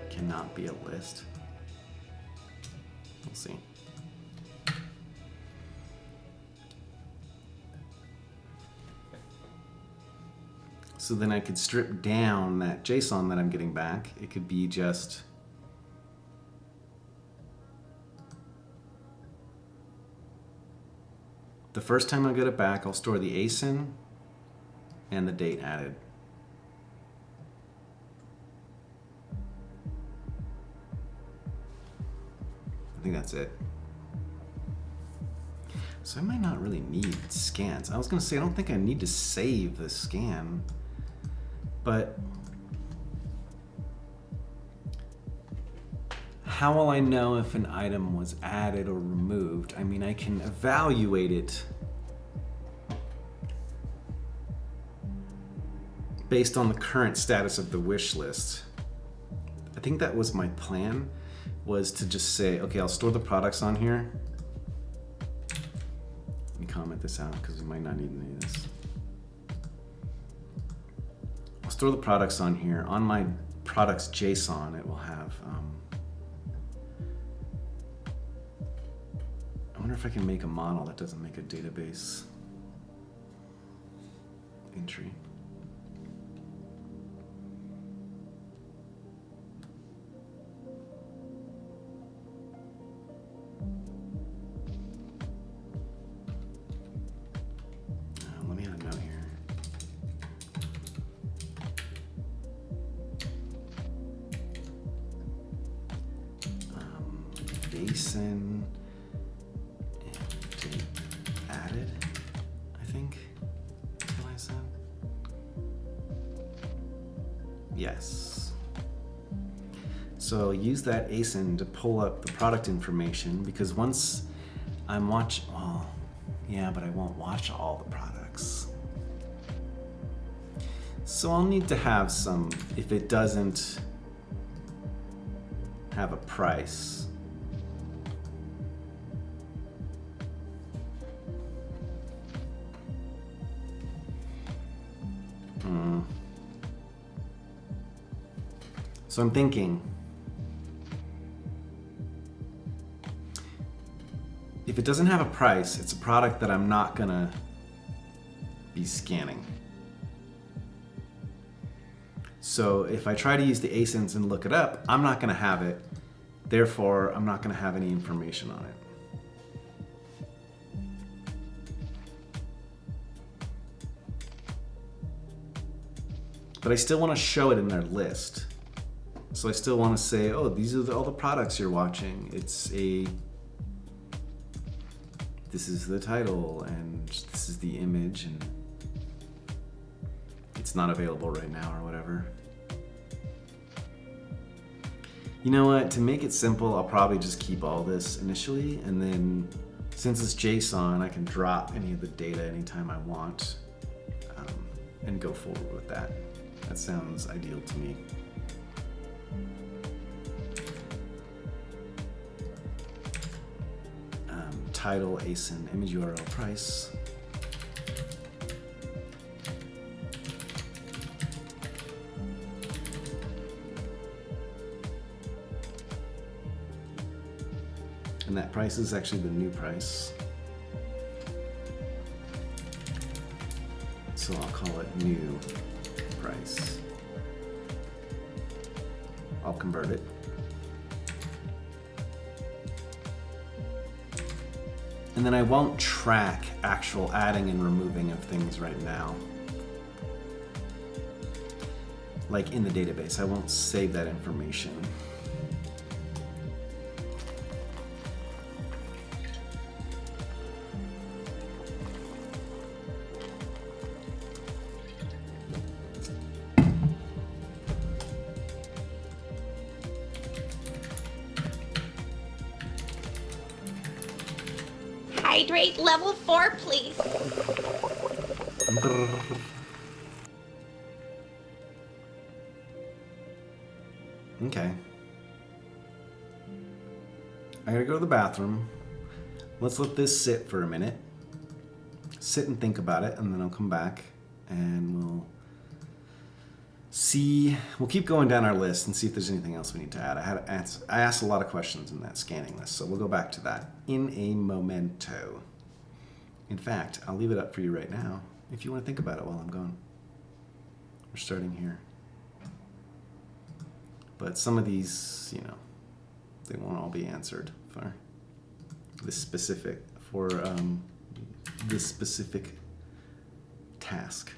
Cannot be a list. We'll see. So then I could strip down that JSON that I'm getting back. It could be just the first time I get it back, I'll store the ASIN and the date added. I think that's it. So I might not really need scans. I was gonna say, I don't think I need to save the scan, but how will I know if an item was added or removed? I mean, I can evaluate it based on the current status of the wish list. I think that was my plan, was to just say, okay, I'll store the products on here. Let me comment this out because we might not need any of this. I'll store the products on here. On my products JSON, it will have, I wonder if I can make a model that doesn't make a database entry. Let me add a note here. Basin and date added, I think. That's what I said. Yes. So use that ASIN to pull up the product information, because once I'm watching, well, yeah, but I won't watch all the products. So I'll need to have some, if it doesn't have a price. So I'm thinking, if it doesn't have a price, it's a product that I'm not gonna be scanning. So if I try to use the ASINs and look it up, I'm not gonna have it. Therefore, I'm not gonna have any information on it. But I still wanna show it in their list. So I still wanna say, oh, these are all the products you're watching. This is the title, and this is the image, and it's not available right now or whatever. You know what, to make it simple, I'll probably just keep all this initially, and then since it's JSON, I can drop any of the data anytime I want, and go forward with that. That sounds ideal to me. Title, ASIN, image URL, price. And that price is actually the new price. So I'll call it new price. I'll convert it. And then I won't track actual adding and removing of things right now. Like in the database, I won't save that information. Hydrate level 4, please. Okay. I gotta go to the bathroom. Let's let this sit for a minute. Sit and think about it, and then I'll come back and we'll see. We'll keep going down our list and see if there's anything else we need to add. I asked a lot of questions in that scanning list, so we'll go back to that in a momento. In fact, I'll leave it up for you right now if you want to think about it while I'm gone. We're starting here. But some of these, you know, they won't all be answered for this specific task.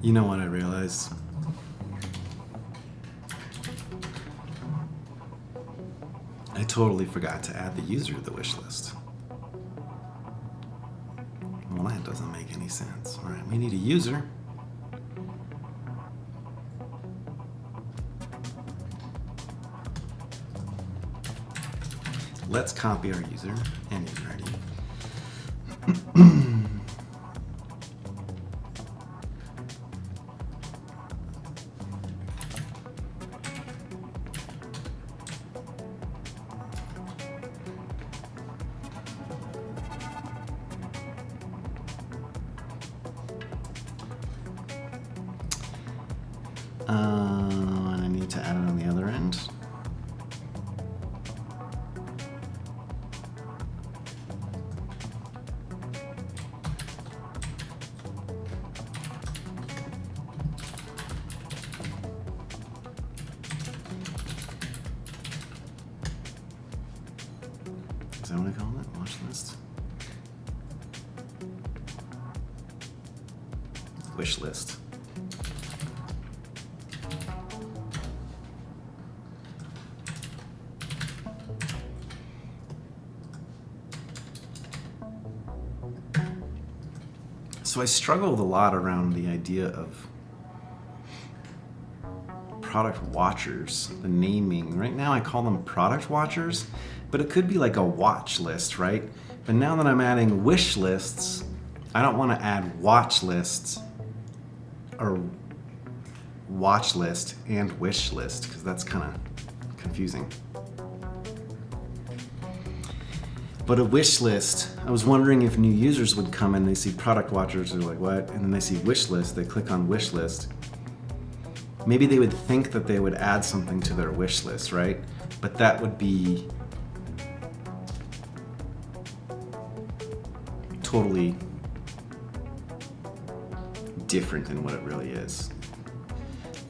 You know what I realized? I totally forgot to add the user to the wish list. Well, that doesn't make any sense. All right, we need a user. Let's copy our user and user ID. And I need to add it on the other end. Is that what I call it? Watch list? Wish list. So I struggled a lot around the idea of product watchers, the naming. Right now I call them product watchers, but it could be like a watch list, right? But now that I'm adding wish lists, I don't want to add watch lists or watch list and wish list because that's kind of confusing. But a wish list, I was wondering if new users would come and they see product watchers, they're like, what? And then they see wish list, they click on wish list. Maybe they would think that they would add something to their wish list, right? But that would be totally different than what it really is.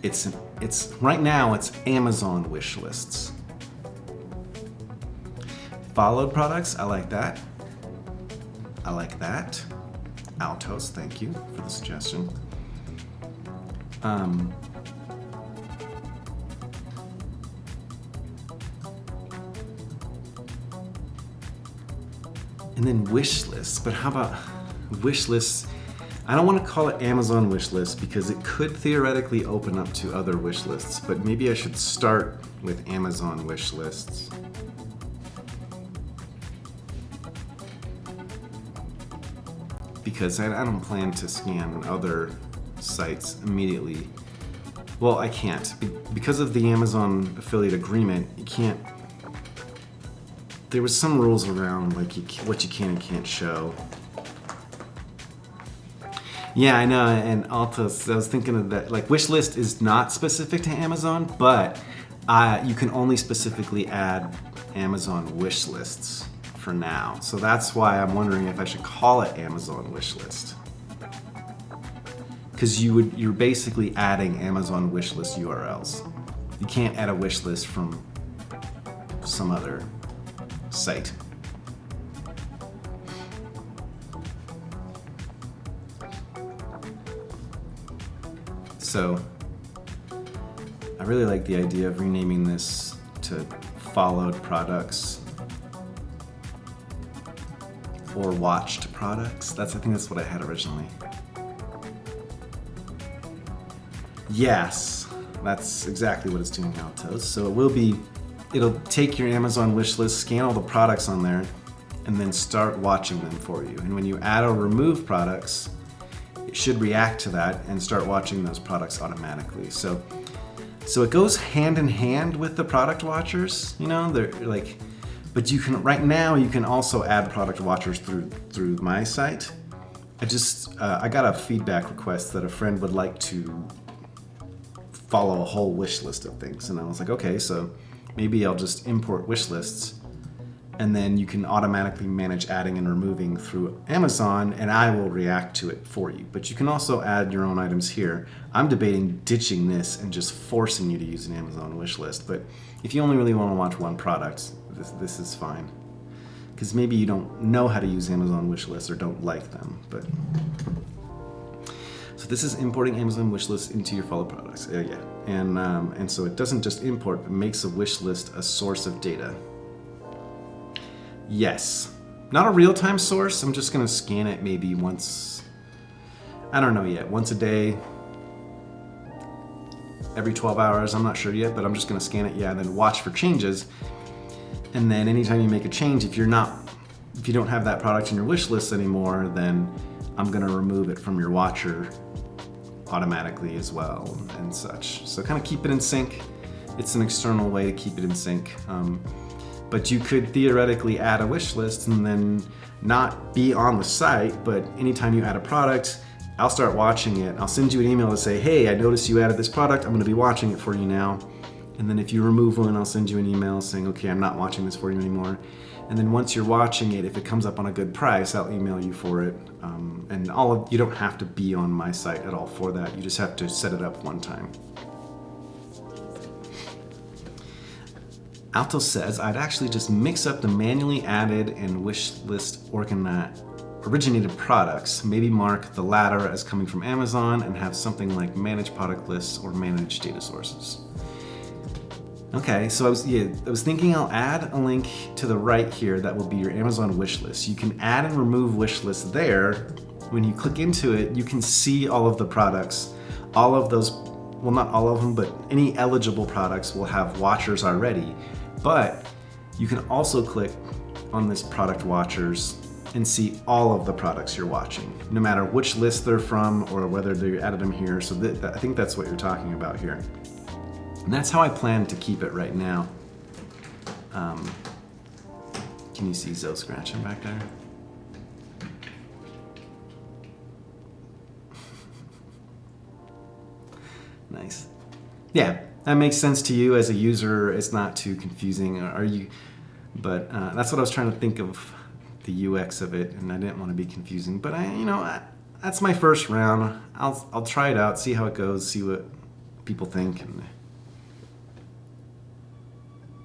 It's right now it's Amazon wish lists. Followed products, I like that. I like that. Altos, thank you for the suggestion. And then wish lists, but how about wish lists? I don't want to call it Amazon wish list because it could theoretically open up to other wish lists, but maybe I should start with Amazon wish lists. Because I don't plan to scan other sites immediately. Well, I can't. Because of the Amazon affiliate agreement, you can't. There was some rules around like what you can and can't show. Yeah, I know, and Altos, I was thinking of that. Like, wishlist is not specific to Amazon, but you can only specifically add Amazon wish lists for now. So that's why I'm wondering if I should call it Amazon wishlist. Because you're basically adding Amazon wishlist URLs. You can't add a wishlist from some other site. So I really like the idea of renaming this to followed products or watched products. I think that's what I had originally. Yes, that's exactly what it's doing, Altos. So it'll take your Amazon wish list, scan all the products on there, and then start watching them for you. And when you add or remove products, it should react to that and start watching those products automatically. So it goes hand in hand with the product watchers, you know, they're like, but right now you can also add product watchers through my site. I got a feedback request that a friend would like to follow a whole wish list of things. And I was like, okay, so maybe I'll just import wish lists and then you can automatically manage adding and removing through Amazon and I will react to it for you. But you can also add your own items here. I'm debating ditching this and just forcing you to use an Amazon wish list. But if you only really want to watch one product, this is fine. Because maybe you don't know how to use Amazon wish lists or don't like them. But so This is importing Amazon wish list into your follow products. Yeah. And so it doesn't just import, it makes a wish list a source of data. Yes. Not a real-time source. I'm just going to scan it maybe once, I don't know yet, once a day, every 12 hours. I'm not sure yet, but I'm just going to scan it, and then watch for changes. And then anytime you make a change, if you don't have that product in your wish list anymore, then I'm going to remove it from your watcher automatically as well and such. So kind of keep it in sync. It's an external way to keep it in sync. But you could theoretically add a wish list and then not be on the site, but anytime you add a product, I'll start watching it. I'll send you an email to say, hey, I noticed you added this product. I'm going to be watching it for you now. And then if you remove one, I'll send you an email saying, okay, I'm not watching this for you anymore. And then once you're watching it, if it comes up on a good price, I'll email you for it. And you don't have to be on my site at all for that. You just have to set it up one time. Alto says, I'd actually just mix up the manually added and wish list originated products, maybe mark the latter as coming from Amazon and have something like manage product lists or manage data sources. Okay, so I was thinking I'll add a link to the right here that will be your Amazon wish list. You can add and remove wish lists there. When you click into it, you can see all of the products. All of those, well, not all of them, but any eligible products will have watchers already. But you can also click on this product watchers and see all of the products you're watching, no matter which list they're from or whether they added them here. So I think that's what you're talking about here. And that's how I plan to keep it right now. Can you see Zoe scratching back there? Nice. Yeah, that makes sense to you as a user. It's not too confusing, but that's what I was trying to think of, the UX of it, and I didn't want to be confusing. But that's my first round. I'll try it out, see how it goes, see what people think. And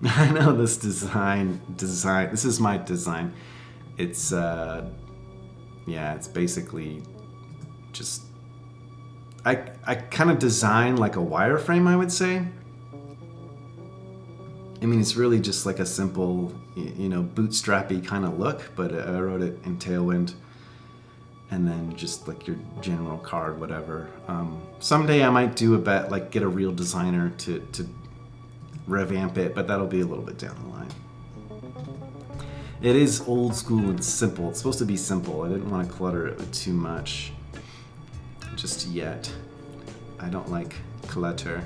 I know this design. This is my design. It's it's basically just I kind of design like a wireframe, I would say. I mean, it's really just like a simple, bootstrappy kind of look, but I wrote it in Tailwind, and then just like your general card, whatever. Someday I might do get a real designer to revamp it, but that'll be a little bit down the line. It is old school and simple. It's supposed to be simple. I didn't want to clutter it with too much just yet. I don't like clutter.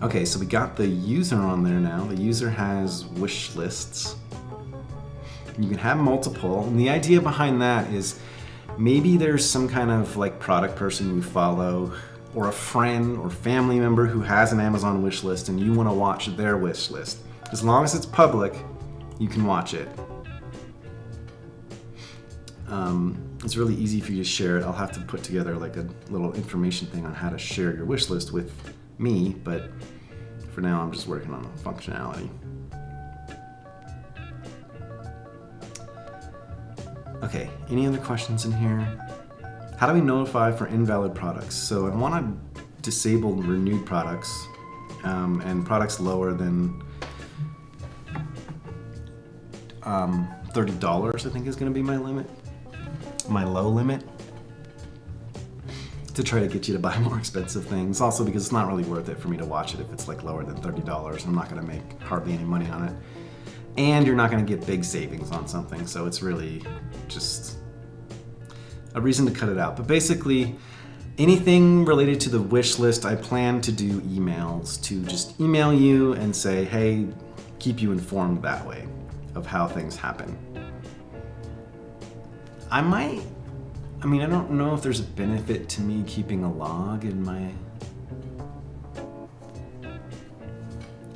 Okay, so we got the user on there now. The user has wish lists. You can have multiple, and the idea behind that is maybe there's some kind of like product person you follow, or a friend or family member who has an Amazon wish list and you want to watch their wish list. As long as it's public, you can watch it. It's really easy for you to share it. I'll have to put together like a little information thing on how to share your wish list with me, but for now I'm just working on the functionality. Okay, any other questions in here? How do we notify for invalid products? So I want to disable renewed products and products lower than $30, I think is going to be my limit, my low limit, to try to get you to buy more expensive things. Also because it's not really worth it for me to watch it if it's like lower than $30. I'm not going to make hardly any money on it. And you're not going to get big savings on something, so it's really just a reason to cut it out. But basically, anything related to the wish list, I plan to do emails, to just email you and say, hey, keep you informed that way of how things happen. I don't know if there's a benefit to me keeping a log in my,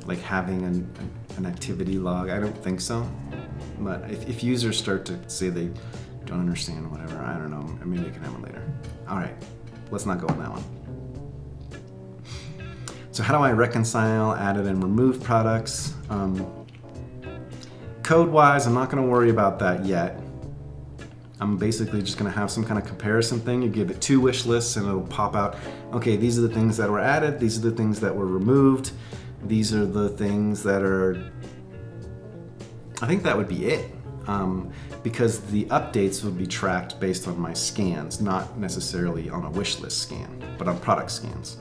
like having an activity log. I don't think so. But if users start to say they don't understand whatever, I don't know, maybe I can have it later. All right, let's not go on that one. So how do I reconcile added and remove products? Code-wise, I'm not gonna worry about that yet. I'm basically just going to have some kind of comparison thing. You give it 2 wish lists and it'll pop out, okay, these are the things that were added, these are the things that were removed, these are the things that are... I think that would be it. Because the updates would be tracked based on my scans, not necessarily on a wish list scan, but on product scans.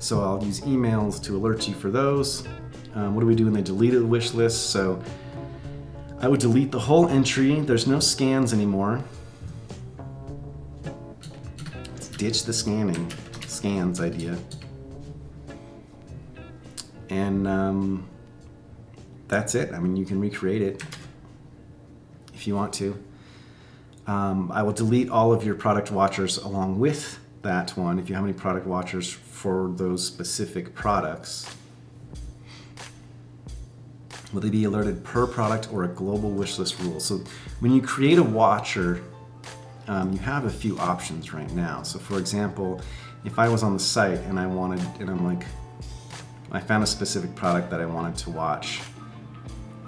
So I'll use emails to alert you for those. What do we do when they delete a wish list? So I would delete the whole entry. There's no scans anymore. Let's ditch the scans idea. And that's it. I mean, you can recreate it if you want to. I will delete all of your product watchers along with that one if you have any product watchers for those specific products. Will they be alerted per product or a global wish list rule? So when you create a watcher, you have a few options right now. So for example, if I was on the site and I found a specific product that I wanted to watch,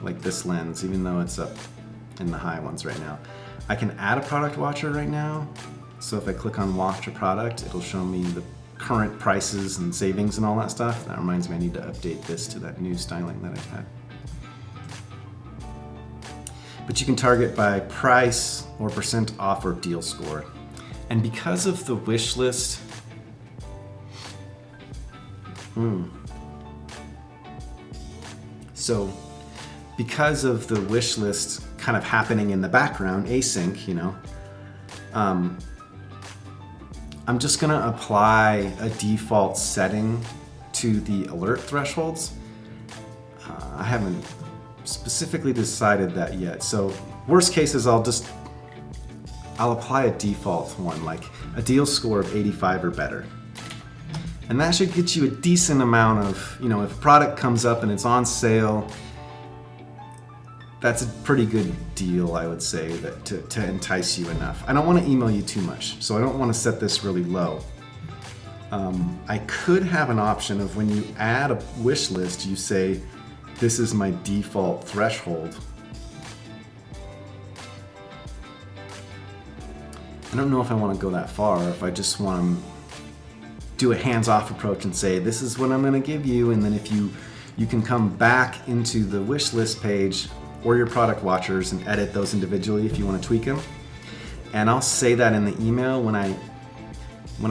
like this lens, even though it's up in the high ones right now, I can add a product watcher right now. So if I click on watch a product, it'll show me the current prices and savings and all that stuff. That reminds me I need to update this to that new styling that I've had. But you can target by price or percent off or deal score. And because of the wish list, so because of the wish list kind of happening in the background, async, you know, I'm just gonna apply a default setting to the alert thresholds. I haven't specifically decided that yet. So worst case is I'll apply a default one, like a deal score of 85 or better. And that should get you a decent amount of, you know, if a product comes up and it's on sale, that's a pretty good deal, I would say, that to entice you enough. I don't want to email you too much, so I don't want to set this really low. I could have an option of when you add a wish list, you say, this is my default threshold. I don't know if I want to go that far, or if I just want to do a hands-off approach and say, this is what I'm going to give you, and then if you can come back into the wish list page or your product watchers and edit those individually if you want to tweak them. And I'll say that in the email when I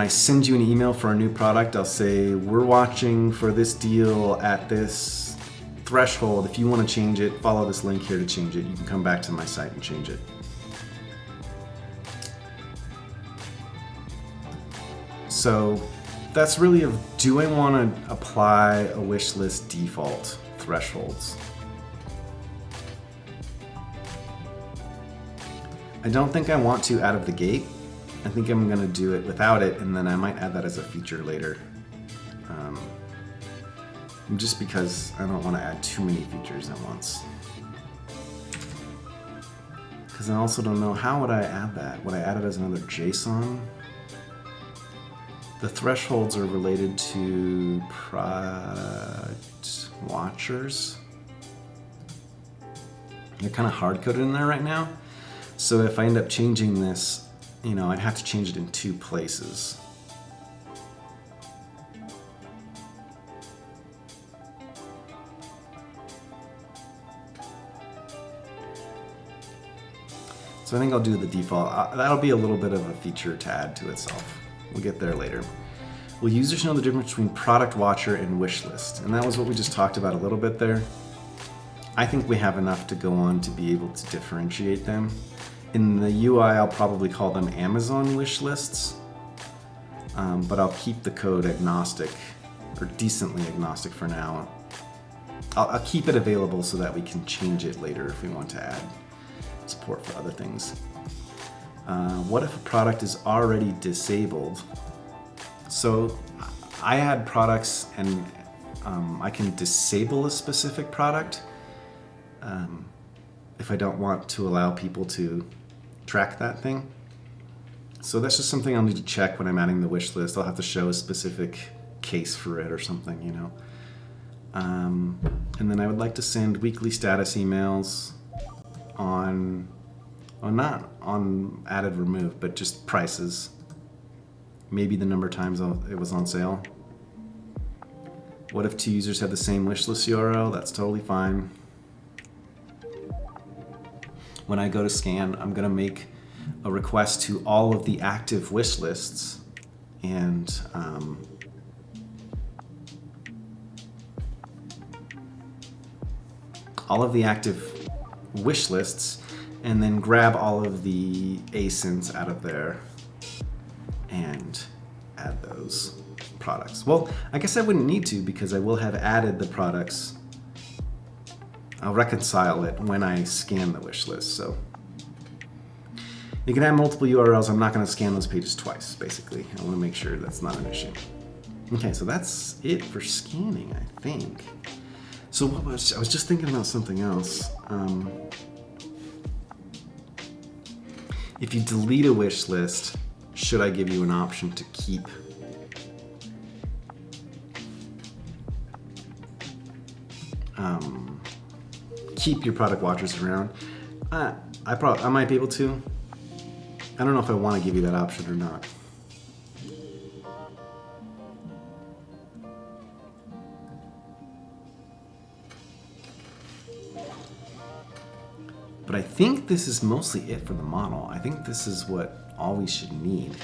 send you an email for a new product. I'll say, we're watching for this deal at this threshold. If you want to change it, follow this link here to change it. You can come back to my site and change it. So that's really do I want to apply a wish list default thresholds? I don't think I want to out of the gate. I think I'm going to do it without it, and then I might add that as a feature later. Just because I don't want to add too many features at once. Because I also don't know, how would I add that? Would I add it as another JSON? The thresholds are related to product watchers. They're kind of hard-coded in there right now. So if I end up changing this, you know, I'd have to change it in 2 places. So I think I'll do the default. That'll be a little bit of a feature to add to itself. We'll get there later. Will users know the difference between product watcher and wish list? And that was what we just talked about a little bit there. I think we have enough to go on to be able to differentiate them. In the UI, I'll probably call them Amazon wish lists, but I'll keep the code agnostic, or decently agnostic for now. I'll keep it available so that we can change it later if we want to add support for other things. What if a product is already disabled? So I add products and I can disable a specific product if I don't want to allow people to track that thing. So that's just something I'll need to check when I'm adding the wish list. I'll have to show a specific case for it or something, you know. And then I would like to send weekly status emails on Well, not on added remove, but just prices. Maybe the number of times it was on sale. What if two users have the same wish list URL? That's totally fine. When I go to scan, I'm going to make a request to all of the active wish lists and and then grab all of the ASINs out of there and add those products. Well, I guess I wouldn't need to because I will have added the products. I'll reconcile it when I scan the wish list. So you can have multiple URLs. I'm not going to scan those pages twice, basically. I want to make sure that's not an issue. Okay, so that's it for scanning, I think. So I was just thinking about something else. If you delete a wish list, should I give you an option to keep your product watchers around? I might be able to. I don't know if I want to give you that option or not. But I think this is mostly it for the model. I think this is what all we should need.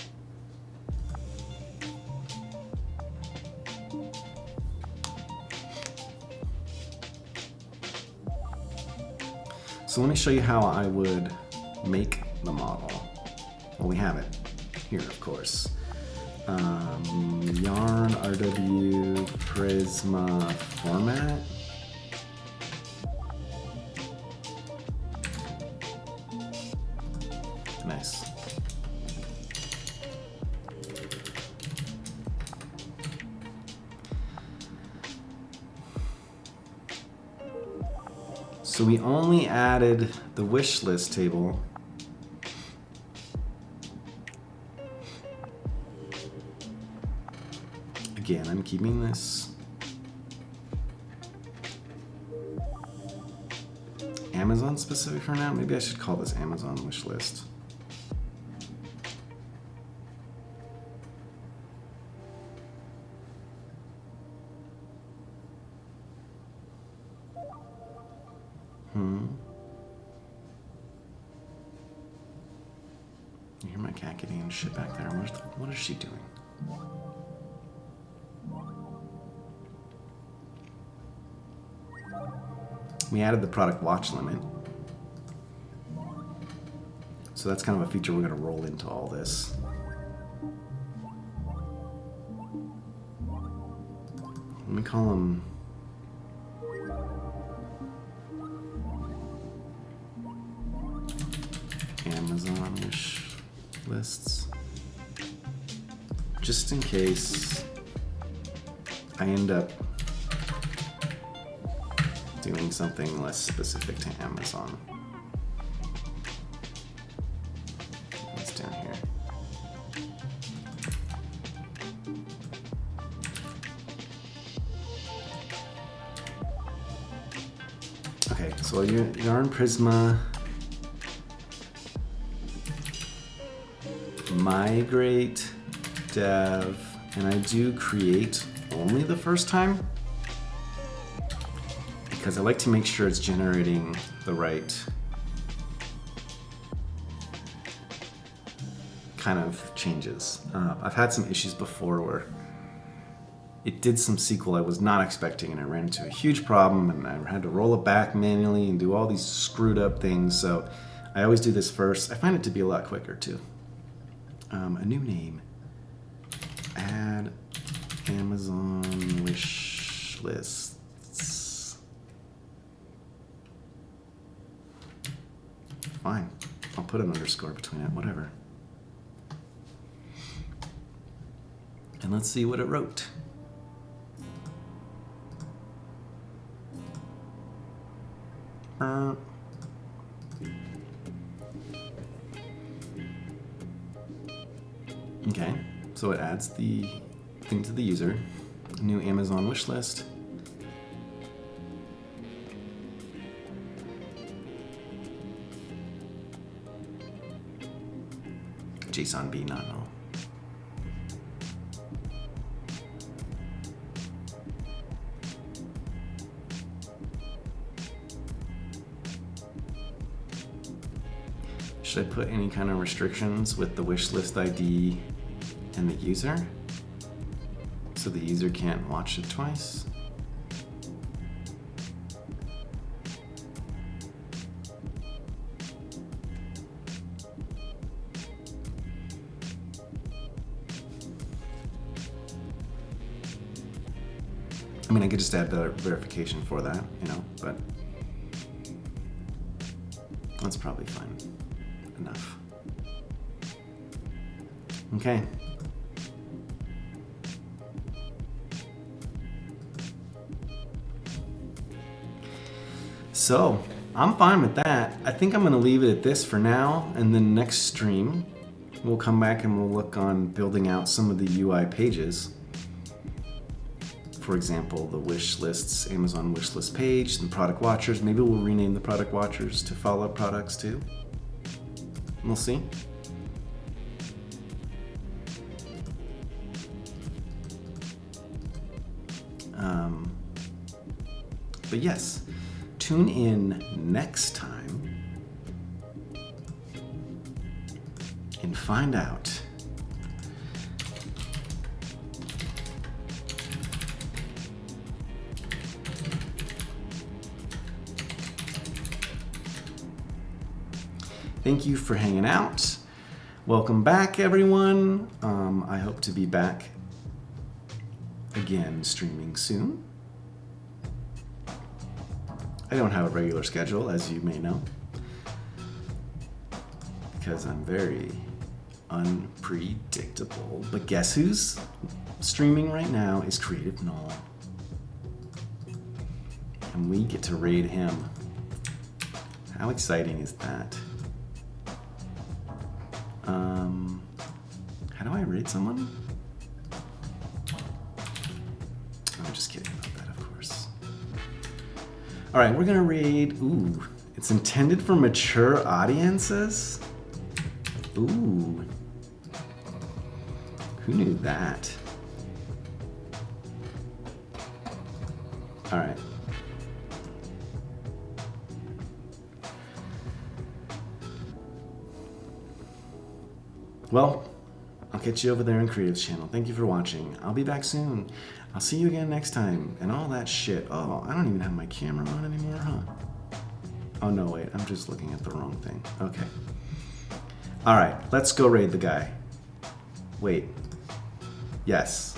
So let me show you how I would make the model. Well, we have it here, of course. Yarn RW prisma format. Nice. So we only added the wish list table. Again, I'm keeping this Amazon specific for now. Maybe I should call this Amazon wish list. You hear my cat getting into shit back there. What is she doing? We added the product watch limit. So that's kind of a feature we're going to roll into all this. Let me call them Amazon wish lists, just in case I end up doing something less specific to Amazon. What's down here? Okay, so yarn prisma migrate dev, and I do create only the first time because I like to make sure it's generating the right kind of changes. I've had some issues before where it did some SQL I was not expecting and I ran into a huge problem and I had to roll it back manually and do all these screwed up things. So I always do this first. I find it to be a lot quicker too. A new name. Add Amazon wish lists. Fine. I'll put an underscore between it, whatever. And let's see what it wrote. Okay, so it adds the thing to the user, a new Amazon wish list. JSON B not null. Should I put any kind of restrictions with the wishlist ID and the user? So the user can't watch it twice? I mean, I could just add the verification for that, you know, but that's probably fine enough. Okay. So, I'm fine with that. I think I'm gonna leave it at this for now, and then next stream, we'll come back and we'll look on building out some of the UI pages. For example, the wish lists, Amazon wish list page, and product watchers. Maybe we'll rename the product watchers to follow products too. We'll see. But yes, tune in next time and find out Thank you for hanging out. Welcome back, everyone. I hope to be back again streaming soon. I don't have a regular schedule, as you may know, because I'm very unpredictable. But guess who's streaming right now is Creative Null. And we get to raid him. How exciting is that? How do I raid someone? I'm just kidding about that, of course. All right, we're gonna raid, ooh, it's intended for mature audiences? Ooh, who knew that? All right. Well, I'll catch you over there in Creative's channel. Thank you for watching. I'll be back soon. I'll see you again next time. And all that shit. Oh, I don't even have my camera on anymore, huh? Oh, no, wait. I'm just looking at the wrong thing. Okay. All right. Let's go raid the guy. Wait. Yes.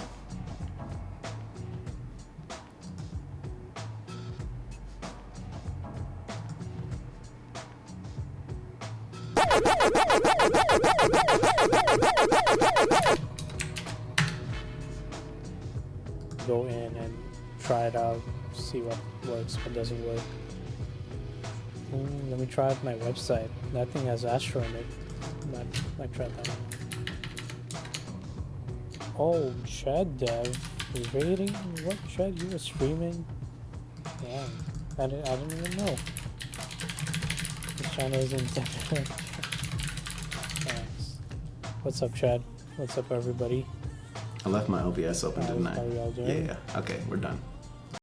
Go in and try it out, see what works, what doesn't work. Let me try out my website. That thing has Astro in it. Might try that one. Oh, Chad Dev is rating? What, Chad? You were streaming? Yeah, I didn't even know. This channel is in Nice. What's up, Chad? What's up, everybody? I left my OBS open, didn't I? How are y'all doing? Yeah. Okay, we're done.